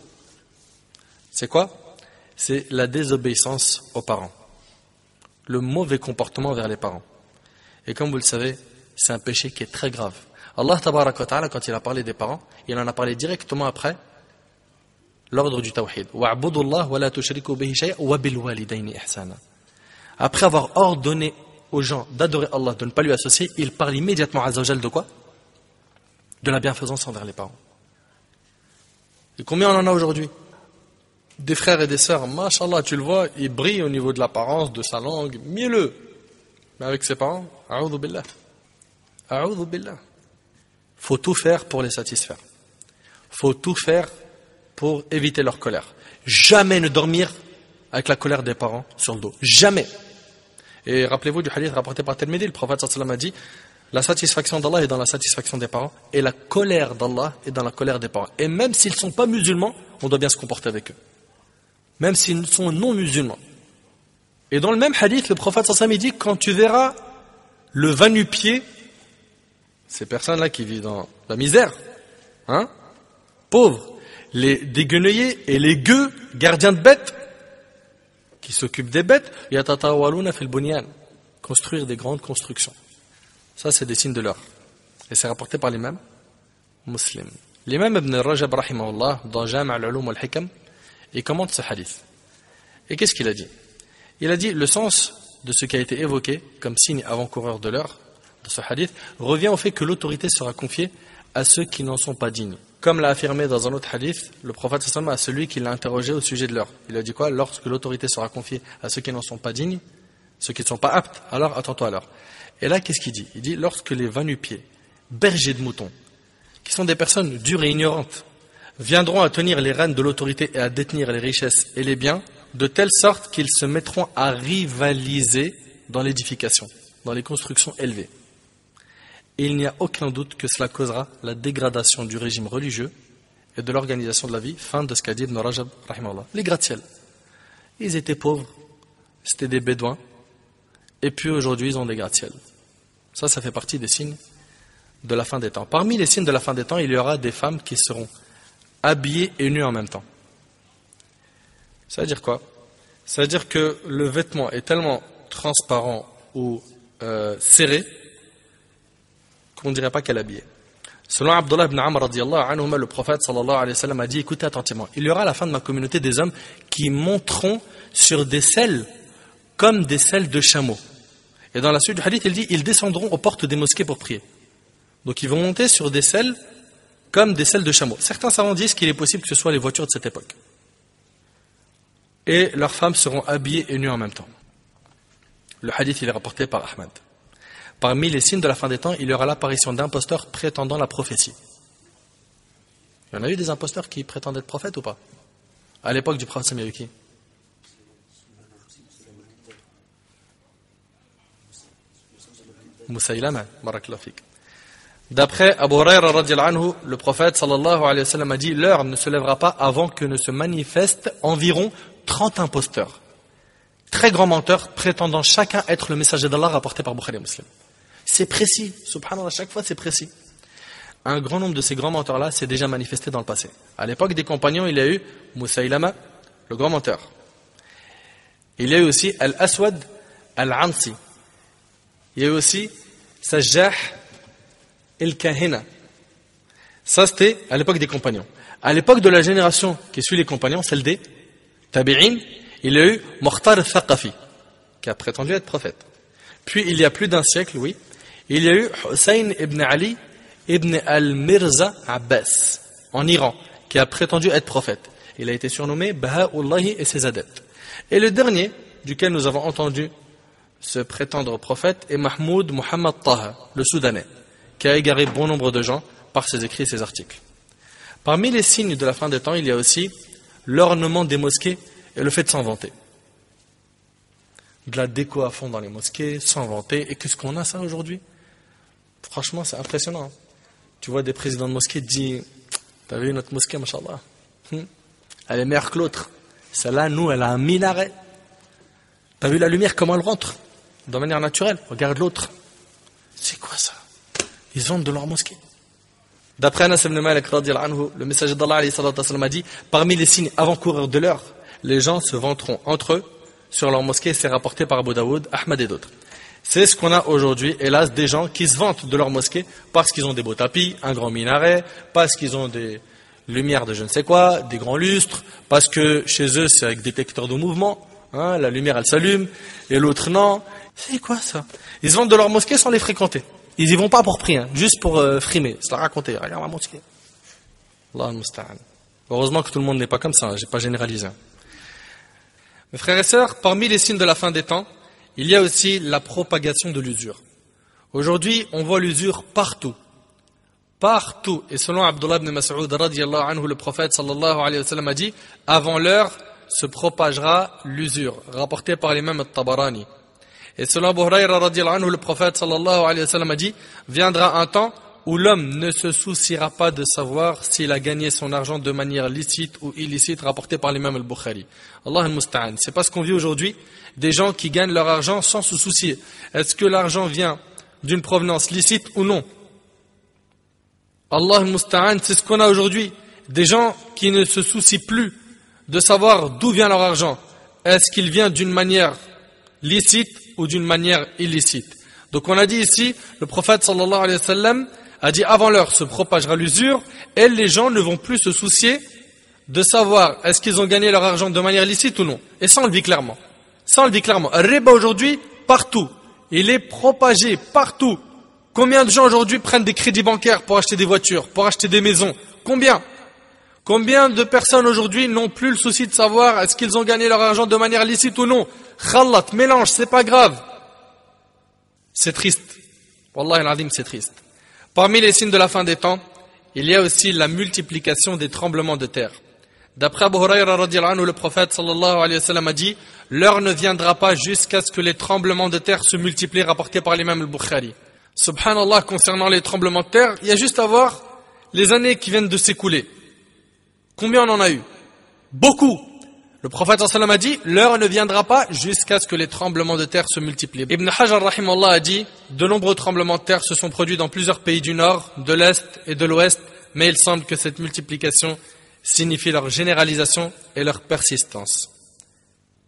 C'est quoi? C'est la désobéissance aux parents. Le mauvais comportement vers les parents. Et comme vous le savez, c'est un péché qui est très grave. Allah tabaraka wa ta'ala, quand il a parlé des parents, il en a parlé directement après l'ordre du tawhid. Wa'budullah wa la tushriku bihi shay'an wa bil walidayni ihsana. Après avoir ordonné aux gens d'adorer Allah, de ne pas lui associer, il parle immédiatement azza wa jal de quoi? De la bienfaisance envers les parents. Et combien on en a aujourd'hui? Des frères et des sœurs, mashallah, tu le vois, il brille au niveau de l'apparence, de sa langue, mielleux. Mais avec ses parents, a'udhu billah. A'udhu billah. Faut tout faire pour les satisfaire. Faut tout faire pour éviter leur colère. Jamais ne dormir avec la colère des parents sur le dos. Jamais. Et rappelez-vous du hadith rapporté par Tirmidhi, le prophète sallallahu alayhi wa sallam a dit, la satisfaction d'Allah est dans la satisfaction des parents et la colère d'Allah est dans la colère des parents. Et même s'ils ne sont pas musulmans, on doit bien se comporter avec eux. Même s'ils sont non musulmans. Et dans le même hadith, le prophète sallallahu alayhi wa sallam dit, quand tu verras le va-nu-pied, ces personnes-là qui vivent dans la misère, hein, pauvres, les dégueneuillés et les gueux, gardiens de bêtes, qui s'occupent des bêtes, yatatawaluna fil bunyan, construire des grandes constructions. Ça, c'est des signes de l'heure. Et c'est rapporté par l'imam Muslim. L'imam Ibn Rajab, rahimahullah, dans Jam' al-Ulum wal-Hikam, il commente ce hadith. Et qu'est-ce qu'il a dit? Il a dit, le sens de ce qui a été évoqué comme signe avant-coureur de l'heure, de ce hadith, revient au fait que l'autorité sera confiée à ceux qui n'en sont pas dignes. Comme l'a affirmé dans un autre hadith, le prophète sallallahu alayhi wa sallam, à celui qui l'a interrogé au sujet de l'heure. Il a dit quoi? Lorsque l'autorité sera confiée à ceux qui n'en sont pas dignes, ceux qui ne sont pas aptes, alors attends-toi à l'heure. Et là, qu'est-ce qu'il dit? Il dit, lorsque les va-nu-pieds, bergers de moutons, qui sont des personnes dures et ignorantes, viendront à tenir les rênes de l'autorité et à détenir les richesses et les biens, de telle sorte qu'ils se mettront à rivaliser dans l'édification, dans les constructions élevées. Et il n'y a aucun doute que cela causera la dégradation du régime religieux et de l'organisation de la vie. Fin de ce qu'a dit Ibn Rajab, rahimahullah. Les gratte-ciel. Ils étaient pauvres, c'était des bédouins, et puis aujourd'hui ils ont des gratte-ciel. Ça fait partie des signes de la fin des temps. Parmi les signes de la fin des temps, il y aura des femmes qui seront habillées et nues en même temps. Ça veut dire quoi? Ça veut dire que le vêtement est tellement transparent ou serré qu'on ne dirait pas qu'elle est habillée. Selon Abdullah ibn Amr radiyallahu anhu, le prophète sallallahu alayhi wa sallam a dit, écoutez attentivement, il y aura à la fin de ma communauté des hommes qui monteront sur des selles comme des selles de chameaux. Et dans la suite du hadith, il dit, ils descendront aux portes des mosquées pour prier. Donc ils vont monter sur des selles comme des selles de chameaux. Certains savants disent qu'il est possible que ce soit les voitures de cette époque. Et leurs femmes seront habillées et nues en même temps. Le hadith il est rapporté par Ahmad. Parmi les signes de la fin des temps, il y aura l'apparition d'imposteurs prétendant la prophétie. Il y en a eu des imposteurs qui prétendent être prophètes ou pas? À l'époque du prophète, il y a eu qui? Moussaïlama, barakallahu fik. D'après Abu Hurayra radiyallahu anhu, le prophète sallallahu alayhi wa sallam a dit, l'heure ne se lèvera pas avant que ne se manifestent environ 30 imposteurs. Très grands menteurs, prétendant chacun être le messager d'Allah rapporté par Bukhari et Muslim. C'est précis, subhanallah, chaque fois c'est précis. Un grand nombre de ces grands menteurs-là s'est déjà manifesté dans le passé. À l'époque des compagnons, il y a eu Moussaïlama, le grand menteur. Il y a eu aussi Al-Aswad Al-Ansi. Il y a eu aussi Sajjah El-Kahina. Ça c'était à l'époque des compagnons. À l'époque de la génération qui suit les compagnons, celle des Tabi'in, il y a eu Mukhtar al-Thaqafi, qui a prétendu être prophète. Puis, il y a plus d'un siècle, oui, il y a eu Hussein ibn Ali ibn al-Mirza Abbas, en Iran, qui a prétendu être prophète. Il a été surnommé Baha'ullahi et ses adeptes. Et le dernier, duquel nous avons entendu se prétendre au prophète, est Mahmoud Muhammad Taha, le Soudanais, qui a égaré bon nombre de gens par ses écrits et ses articles. Parmi les signes de la fin des temps, il y a aussi l'ornement des mosquées et le fait de s'en vanter. De la déco à fond dans les mosquées, s'en vanter. Et qu'est-ce qu'on a ça aujourd'hui? Franchement, c'est impressionnant. Tu vois des présidents de mosquées te disent, t'as vu notre mosquée, mashallah, elle est meilleure que l'autre. Celle-là, nous, elle a un minaret. T'as vu la lumière, comment elle rentre? De manière naturelle. Regarde l'autre. C'est quoi ça? Ils vendent de leur mosquée. D'après Anas ibn Malik, le messager d'Allah a dit, parmi les signes avant-coureurs de l'heure, les gens se vanteront entre eux sur leur mosquée. C'est rapporté par Abu Daoud, Ahmad et d'autres. C'est ce qu'on a aujourd'hui, hélas, des gens qui se vantent de leur mosquée parce qu'ils ont des beaux tapis, un grand minaret, parce qu'ils ont des lumières de je ne sais quoi, des grands lustres, parce que chez eux c'est avec détecteur de mouvement, hein, la lumière elle s'allume, et l'autre non. C'est quoi ça? Ils se vantent de leur mosquée sans les fréquenter. Ils y vont pas pour prier, hein, juste pour frimer, se la raconter. Regarde ma mosquée. Allah al-Musta'an. Heureusement que tout le monde n'est pas comme ça, j'ai pas généralisé. Mes frères et sœurs, parmi les signes de la fin des temps, il y a aussi la propagation de l'usure. Aujourd'hui, on voit l'usure partout. Partout. Et selon Abdullah ibn Mas'ud, radiyallahu anhu, le prophète sallallahu alayhi wa sallam a dit, avant l'heure se propagera l'usure, rapporté par l'imam al-Tabarani. Et selon Abu Hurayra, radiyallahu anhu, le prophète sallallahu alayhi wa sallam a dit, viendra un temps où l'homme ne se souciera pas de savoir s'il a gagné son argent de manière licite ou illicite, rapporté par l'imam al-Bukhari. Allah al-Musta'an. C'est pas ce qu'on vit aujourd'hui, des gens qui gagnent leur argent sans se soucier. Est-ce que l'argent vient d'une provenance licite ou non? Allah al-Musta'an, c'est ce qu'on a aujourd'hui. Des gens qui ne se soucient plus de savoir d'où vient leur argent. Est-ce qu'il vient d'une manière licite ou d'une manière illicite? Donc on a dit ici, le prophète sallallahu alayhi wa sallam a dit avant l'heure se propagera l'usure et les gens ne vont plus se soucier de savoir est-ce qu'ils ont gagné leur argent de manière licite ou non. Et ça on le vit clairement. Ça on le vit clairement. Riba aujourd'hui, partout. Il est propagé partout. Combien de gens aujourd'hui prennent des crédits bancaires pour acheter des voitures, pour acheter des maisons? Combien? Combien de personnes aujourd'hui n'ont plus le souci de savoir est-ce qu'ils ont gagné leur argent de manière licite ou non? Khallat, mélange, c'est pas grave. C'est triste. Wallah al-Azim, c'est triste. Parmi les signes de la fin des temps, il y a aussi la multiplication des tremblements de terre. D'après Abu Hurayra radiyallahu anhu, le prophète sallallahu alayhi wa sallam a dit, l'heure ne viendra pas jusqu'à ce que les tremblements de terre se multiplient, rapportés par l'imam al-Bukhari. Subhanallah, concernant les tremblements de terre, il y a juste à voir les années qui viennent de s'écouler. Combien on en a eu? Beaucoup. Le prophète sallallahu alayhi wa sallam a dit, l'heure ne viendra pas jusqu'à ce que les tremblements de terre se multiplient. Ibn Hajar rahimahullah a dit, de nombreux tremblements de terre se sont produits dans plusieurs pays du nord, de l'est et de l'ouest, mais il semble que cette multiplication signifie leur généralisation et leur persistance.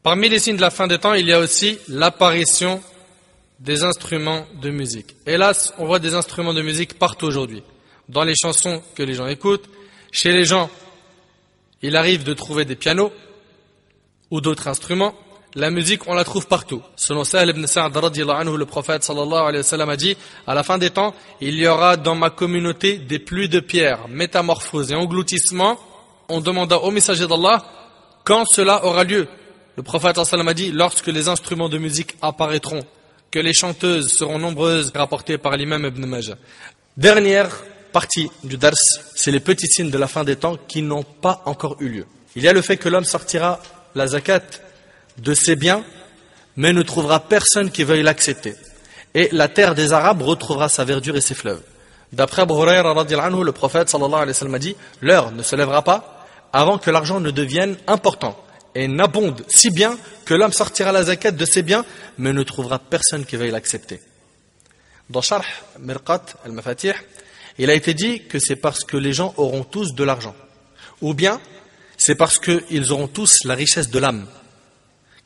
Parmi les signes de la fin des temps, il y a aussi l'apparition des instruments de musique. Hélas, on voit des instruments de musique partout aujourd'hui. Dans les chansons que les gens écoutent, chez les gens, il arrive de trouver des pianos ou d'autres instruments. La musique, on la trouve partout. Selon Sahl ibn Sa'd radiyallahu anhu, le prophète sallallahu alayhi wa sallam a dit, à la fin des temps, il y aura dans ma communauté des pluies de pierres, métamorphoses et engloutissements. On demanda au messager d'Allah quand cela aura lieu. Le prophète sallallahu alayhi wa sallam a dit, lorsque les instruments de musique apparaîtront, que les chanteuses seront nombreuses, rapportées par l'imam Ibn Majah. Dernière partie du dars, c'est les petits signes de la fin des temps qui n'ont pas encore eu lieu. Il y a le fait que l'homme sortira la zakat de ses biens, mais ne trouvera personne qui veuille l'accepter. Et la terre des Arabes retrouvera sa verdure et ses fleuves. D'après Abu Hurayra radiyallahu anhu, le prophète sallallahu alayhi wa sallam a dit, l'heure ne se lèvera pas avant que l'argent ne devienne important et n'abonde si bien que l'homme sortira la zakat de ses biens, mais ne trouvera personne qui veuille l'accepter. Dans Sharh Mirqat al-Mafatih, il a été dit que c'est parce que les gens auront tous de l'argent, ou bien c'est parce qu'ils auront tous la richesse de l'âme,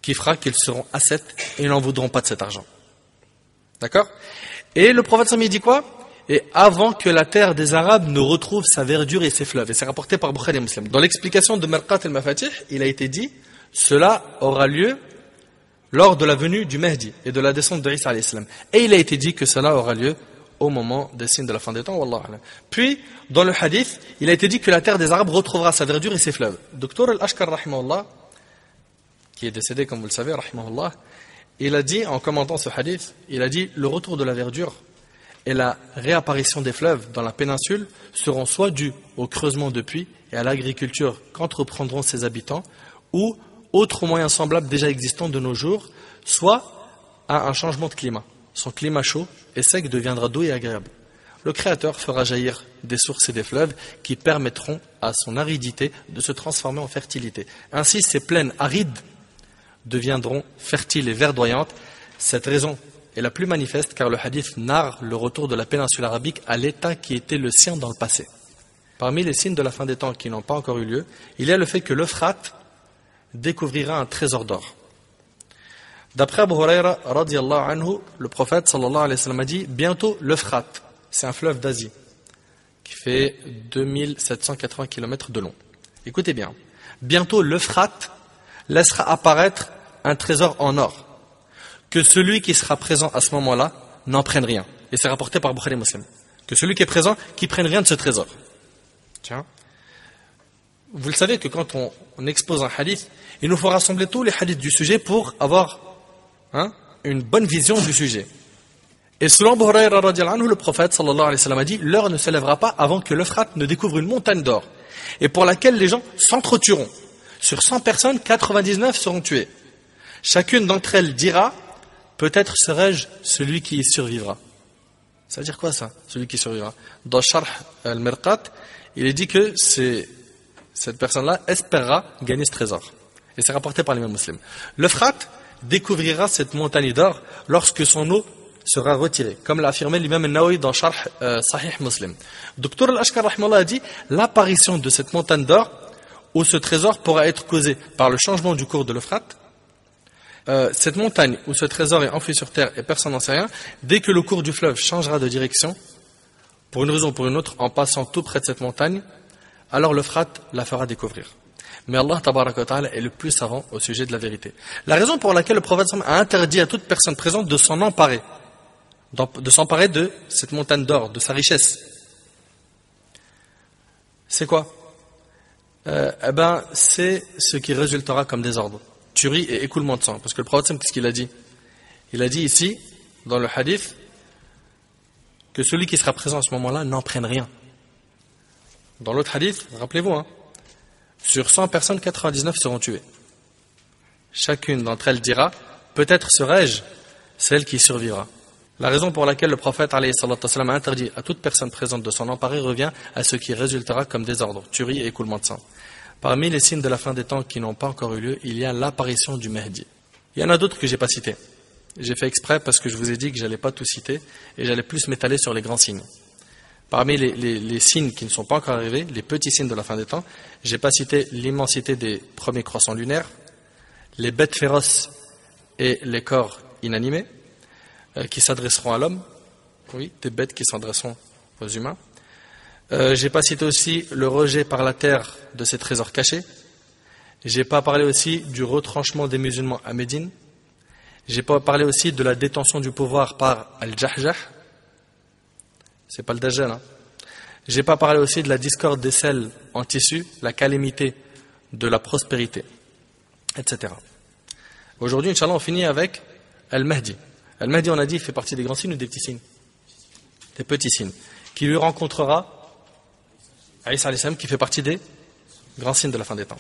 qui fera qu'ils seront ascètes et n'en voudront pas de cet argent. D'accord? Et le prophète sallallahu alayhi wa sallam dit quoi? Et avant que la terre des Arabes ne retrouve sa verdure et ses fleuves. Et c'est rapporté par Bukhari et Muslim. Dans l'explication de Mirqat al-Mafatih, il a été dit, cela aura lieu lors de la venue du Mahdi et de la descente de Isa alayhi salam. Et il a été dit que cela aura lieu au moment des signes de la fin des temps, wallah a'lam. Puis, dans le hadith, il a été dit que la terre des Arabes retrouvera sa verdure et ses fleuves. Docteur Al-Ashkar, rahimahullah, qui est décédé, comme vous le savez, rahimahullah, il a dit, en commentant ce hadith, il a dit, le retour de la verdure et la réapparition des fleuves dans la péninsule seront soit dus au creusement de puits et à l'agriculture qu'entreprendront ses habitants, ou autres moyens semblables déjà existants de nos jours, soit à un changement de climat. Son climat chaud et sec deviendra doux et agréable. Le Créateur fera jaillir des sources et des fleuves qui permettront à son aridité de se transformer en fertilité. Ainsi, ces plaines arides deviendront fertiles et verdoyantes. Cette raison est la plus manifeste car le hadith narre le retour de la péninsule arabique à l'état qui était le sien dans le passé. Parmi les signes de la fin des temps qui n'ont pas encore eu lieu, il y a le fait que l'Euphrate découvrira un trésor d'or. D'après Abu Huraira radiyallahu anhu, le prophète sallallahu alayhi wa sallam a dit bientôt l'Euphrate, c'est un fleuve d'Asie qui fait 2780 km de long. Écoutez bien, bientôt l'Euphrate laissera apparaître un trésor en or, que celui qui sera présent à ce moment-là n'en prenne rien. Et c'est rapporté par Bukhari Muslim. Que celui qui est présent, qui prenne rien de ce trésor. Tiens. Vous le savez que quand on expose un hadith, il nous faut rassembler tous les hadiths du sujet pour avoir une bonne vision du sujet. Et selon Abu Huraira radiyallahu anhu, le prophète sallallahu alayhi wa sallam a dit, l'heure ne se lèvera pas avant que l'Euphrate ne découvre une montagne d'or, et pour laquelle les gens s'entretueront. Sur 100 personnes, 99 seront tuées. Chacune d'entre elles dira, peut-être serai-je celui qui y survivra. Ça veut dire quoi ça, celui qui survivra? Dans Sharh al-Mirqat, il est dit que cette personne-là espérera gagner ce trésor. Et c'est rapporté par l'imam Muslim. L'Euphrate découvrira cette montagne d'or lorsque son eau sera retirée, comme l'a affirmé l'imam al-Nawawi dans Sharh Sahih Muslim. Dr Al-Ashkar rahimahullah a dit, l'apparition de cette montagne d'or où ce trésor pourra être causé par le changement du cours de l'Euphrate. Cette montagne où ce trésor est enfoui sur terre et personne n'en sait rien, dès que le cours du fleuve changera de direction, pour une raison ou pour une autre, en passant tout près de cette montagne, alors l'Euphrate la fera découvrir. Mais Allah tabaraka wa ta'ala est le plus savant au sujet de la vérité. La raison pour laquelle le prophète a interdit à toute personne présente de s'en emparer, de s'emparer de cette montagne d'or, de sa richesse, c'est quoi? C'est ce qui résultera comme désordre, tuerie et écoulement de sang. Parce que le prophète, qu'est-ce qu'il a dit? Il a dit ici, dans le hadith, que celui qui sera présent à ce moment-là n'en prenne rien. Dans l'autre hadith, rappelez-vous, sur 100 personnes, 99 seront tuées. Chacune d'entre elles dira, peut-être serai-je celle qui survivra. La raison pour laquelle le prophète alayhi salatu wassalam a interdit à toute personne présente de s'en emparer revient à ce qui résultera comme désordre, tuerie et écoulement de sang. Parmi les signes de la fin des temps qui n'ont pas encore eu lieu, il y a l'apparition du Mahdi. Il y en a d'autres que je n'ai pas cités. J'ai fait exprès parce que je vous ai dit que je n'allais pas tout citer et j'allais plus m'étaler sur les grands signes. Parmi les signes qui ne sont pas encore arrivés, les petits signes de la fin des temps, je n'ai pas cité l'immensité des premiers croissants lunaires, les bêtes féroces et les corps inanimés qui s'adresseront à l'homme, oui, des bêtes qui s'adresseront aux humains. Je n'ai pas cité aussi le rejet par la terre de ces trésors cachés. Je n'ai pas parlé aussi du retranchement des musulmans à Médine. Je n'ai pas parlé aussi de la détention du pouvoir par Al-Jahjah. C'est pas le Dajjal. Je n'ai pas parlé aussi de la discorde des selles en tissu, la calamité de la prospérité, etc. Aujourd'hui, Inch'Allah, on finit avec Al-Mahdi. Al-Mahdi, on a dit, fait partie des grands signes ou des petits signes? Des petits signes. Qui lui rencontrera Isa alayhi salam, qui fait partie des grands signes de la fin des temps.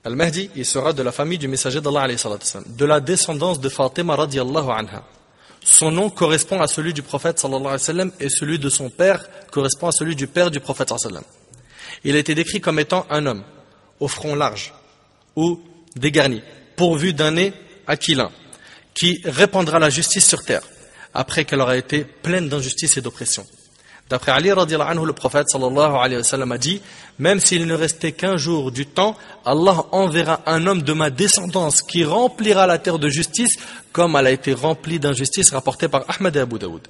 Al-Mahdi, il sera de la famille du messager d'Allah alayhi salam, de la descendance de Fatima radiyallahu anha. Son nom correspond à celui du prophète sallallahu alayhi wa sallam et celui de son père correspond à celui du père du prophète sallallahu alayhi wa sallam. Il a été décrit comme étant un homme au front large ou dégarni, pourvu d'un nez aquilin, qui répandra la justice sur terre après qu'elle aura été pleine d'injustice et d'oppression. D'après Ali radiyallahu anhu, le prophète sallallahu alayhi wa sallam a dit, même s'il ne restait qu'un jour du temps, Allah enverra un homme de ma descendance qui remplira la terre de justice comme elle a été remplie d'injustice, rapportée par Ahmad et Abu Daoud.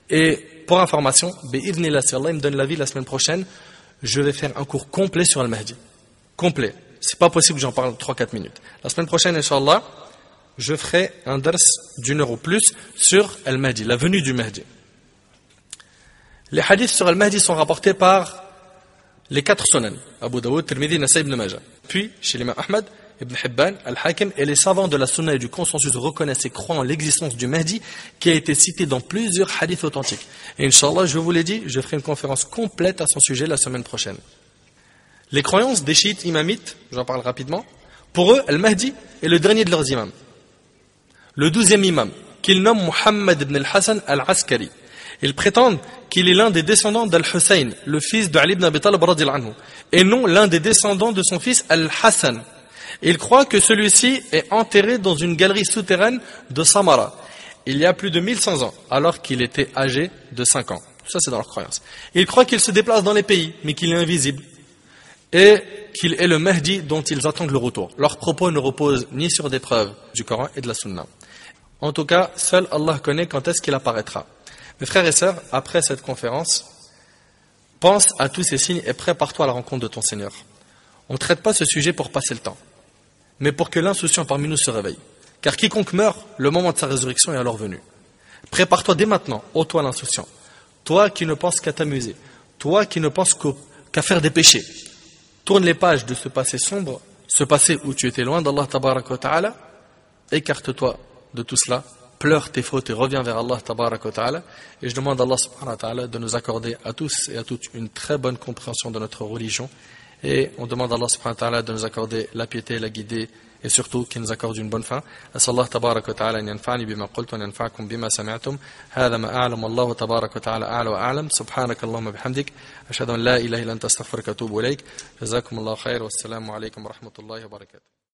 Et pour information, bi'idhnillah, si Allah me donne la vie la semaine prochaine, je vais faire un cours complet sur Al-Mahdi. Complet. C'est pas possible que j'en parle 3-4 minutes. La semaine prochaine, Inch'Allah, je ferai un dars d'1 heure ou plus sur Al-Mahdi, la venue du Mahdi. Les hadiths sur Al-Mahdi sont rapportés par les 4 sunan, Abu Daoud, Tirmidhi, Nasa'i, Ibn Majah. Puis, chez l'imam Ahmad, Ibn Hibban, Al-Hakim et les savants de la sunna et du consensus reconnaissent et croient en l'existence du Mahdi qui a été cité dans plusieurs hadiths authentiques. Et Inch'Allah, je vous l'ai dit, je ferai une conférence complète à son sujet la semaine prochaine. Les croyances des chiites imamites, j'en parle rapidement, pour eux, Al-Mahdi est le dernier de leurs imams. Le 12e imam, qu'ils nomment Muhammad ibn al-Hassan al-Askari. Ils prétendent qu'il est l'un des descendants d'Al-Hussein, le fils de Ali ibn Abi Talib radhiyallahu anhu, et non l'un des descendants de son fils Al-Hassan. Ils croient que celui-ci est enterré dans une galerie souterraine de Samara, il y a plus de 1100 ans, alors qu'il était âgé de 5 ans. Ça, c'est dans leur croyance. Ils croient qu'il se déplace dans les pays, mais qu'il est invisible, et qu'il est le Mahdi dont ils attendent le retour. Leurs propos ne reposent ni sur des preuves du Coran et de la Sunna. En tout cas, seul Allah connaît quand est-ce qu'il apparaîtra. Mes frères et sœurs, après cette conférence, pense à tous ces signes et prépare-toi à la rencontre de ton Seigneur. On ne traite pas ce sujet pour passer le temps, mais pour que l'insouciant parmi nous se réveille. Car quiconque meurt, le moment de sa résurrection est alors venu. Prépare-toi dès maintenant, ô toi l'insouciant. Toi qui ne penses qu'à t'amuser, toi qui ne penses qu'à faire des péchés. Tourne les pages de ce passé sombre, ce passé où tu étais loin d'Allah tabaraka wa ta'ala, écarte-toi de tout cela, pleure tes fautes et reviens vers Allah tabaraka wa ta'ala, et je demande à Allah subhanahu wa ta'ala de nous accorder à tous et à toutes une très bonne compréhension de notre religion, et on demande à Allah subhanahu wa ta'ala de nous accorder la piété, la guider, et surtout qu'il nous accorde une bonne fin. As'Allah tabaraka wa ta'ala an yanfa'ani bima qultu wa an yanfa'akum bima sami'tum. Hadha ma a'lam wallahu tabaraka wa ta'ala a'la wa a'lam. Subhanakallahumma bihamdik ashhadu an la ilaha illa anta astaghfiruka wa atubu ilayk. Jazakumullahu khair wa assalamu alaykum wa rahmatullahi wa barakatuh.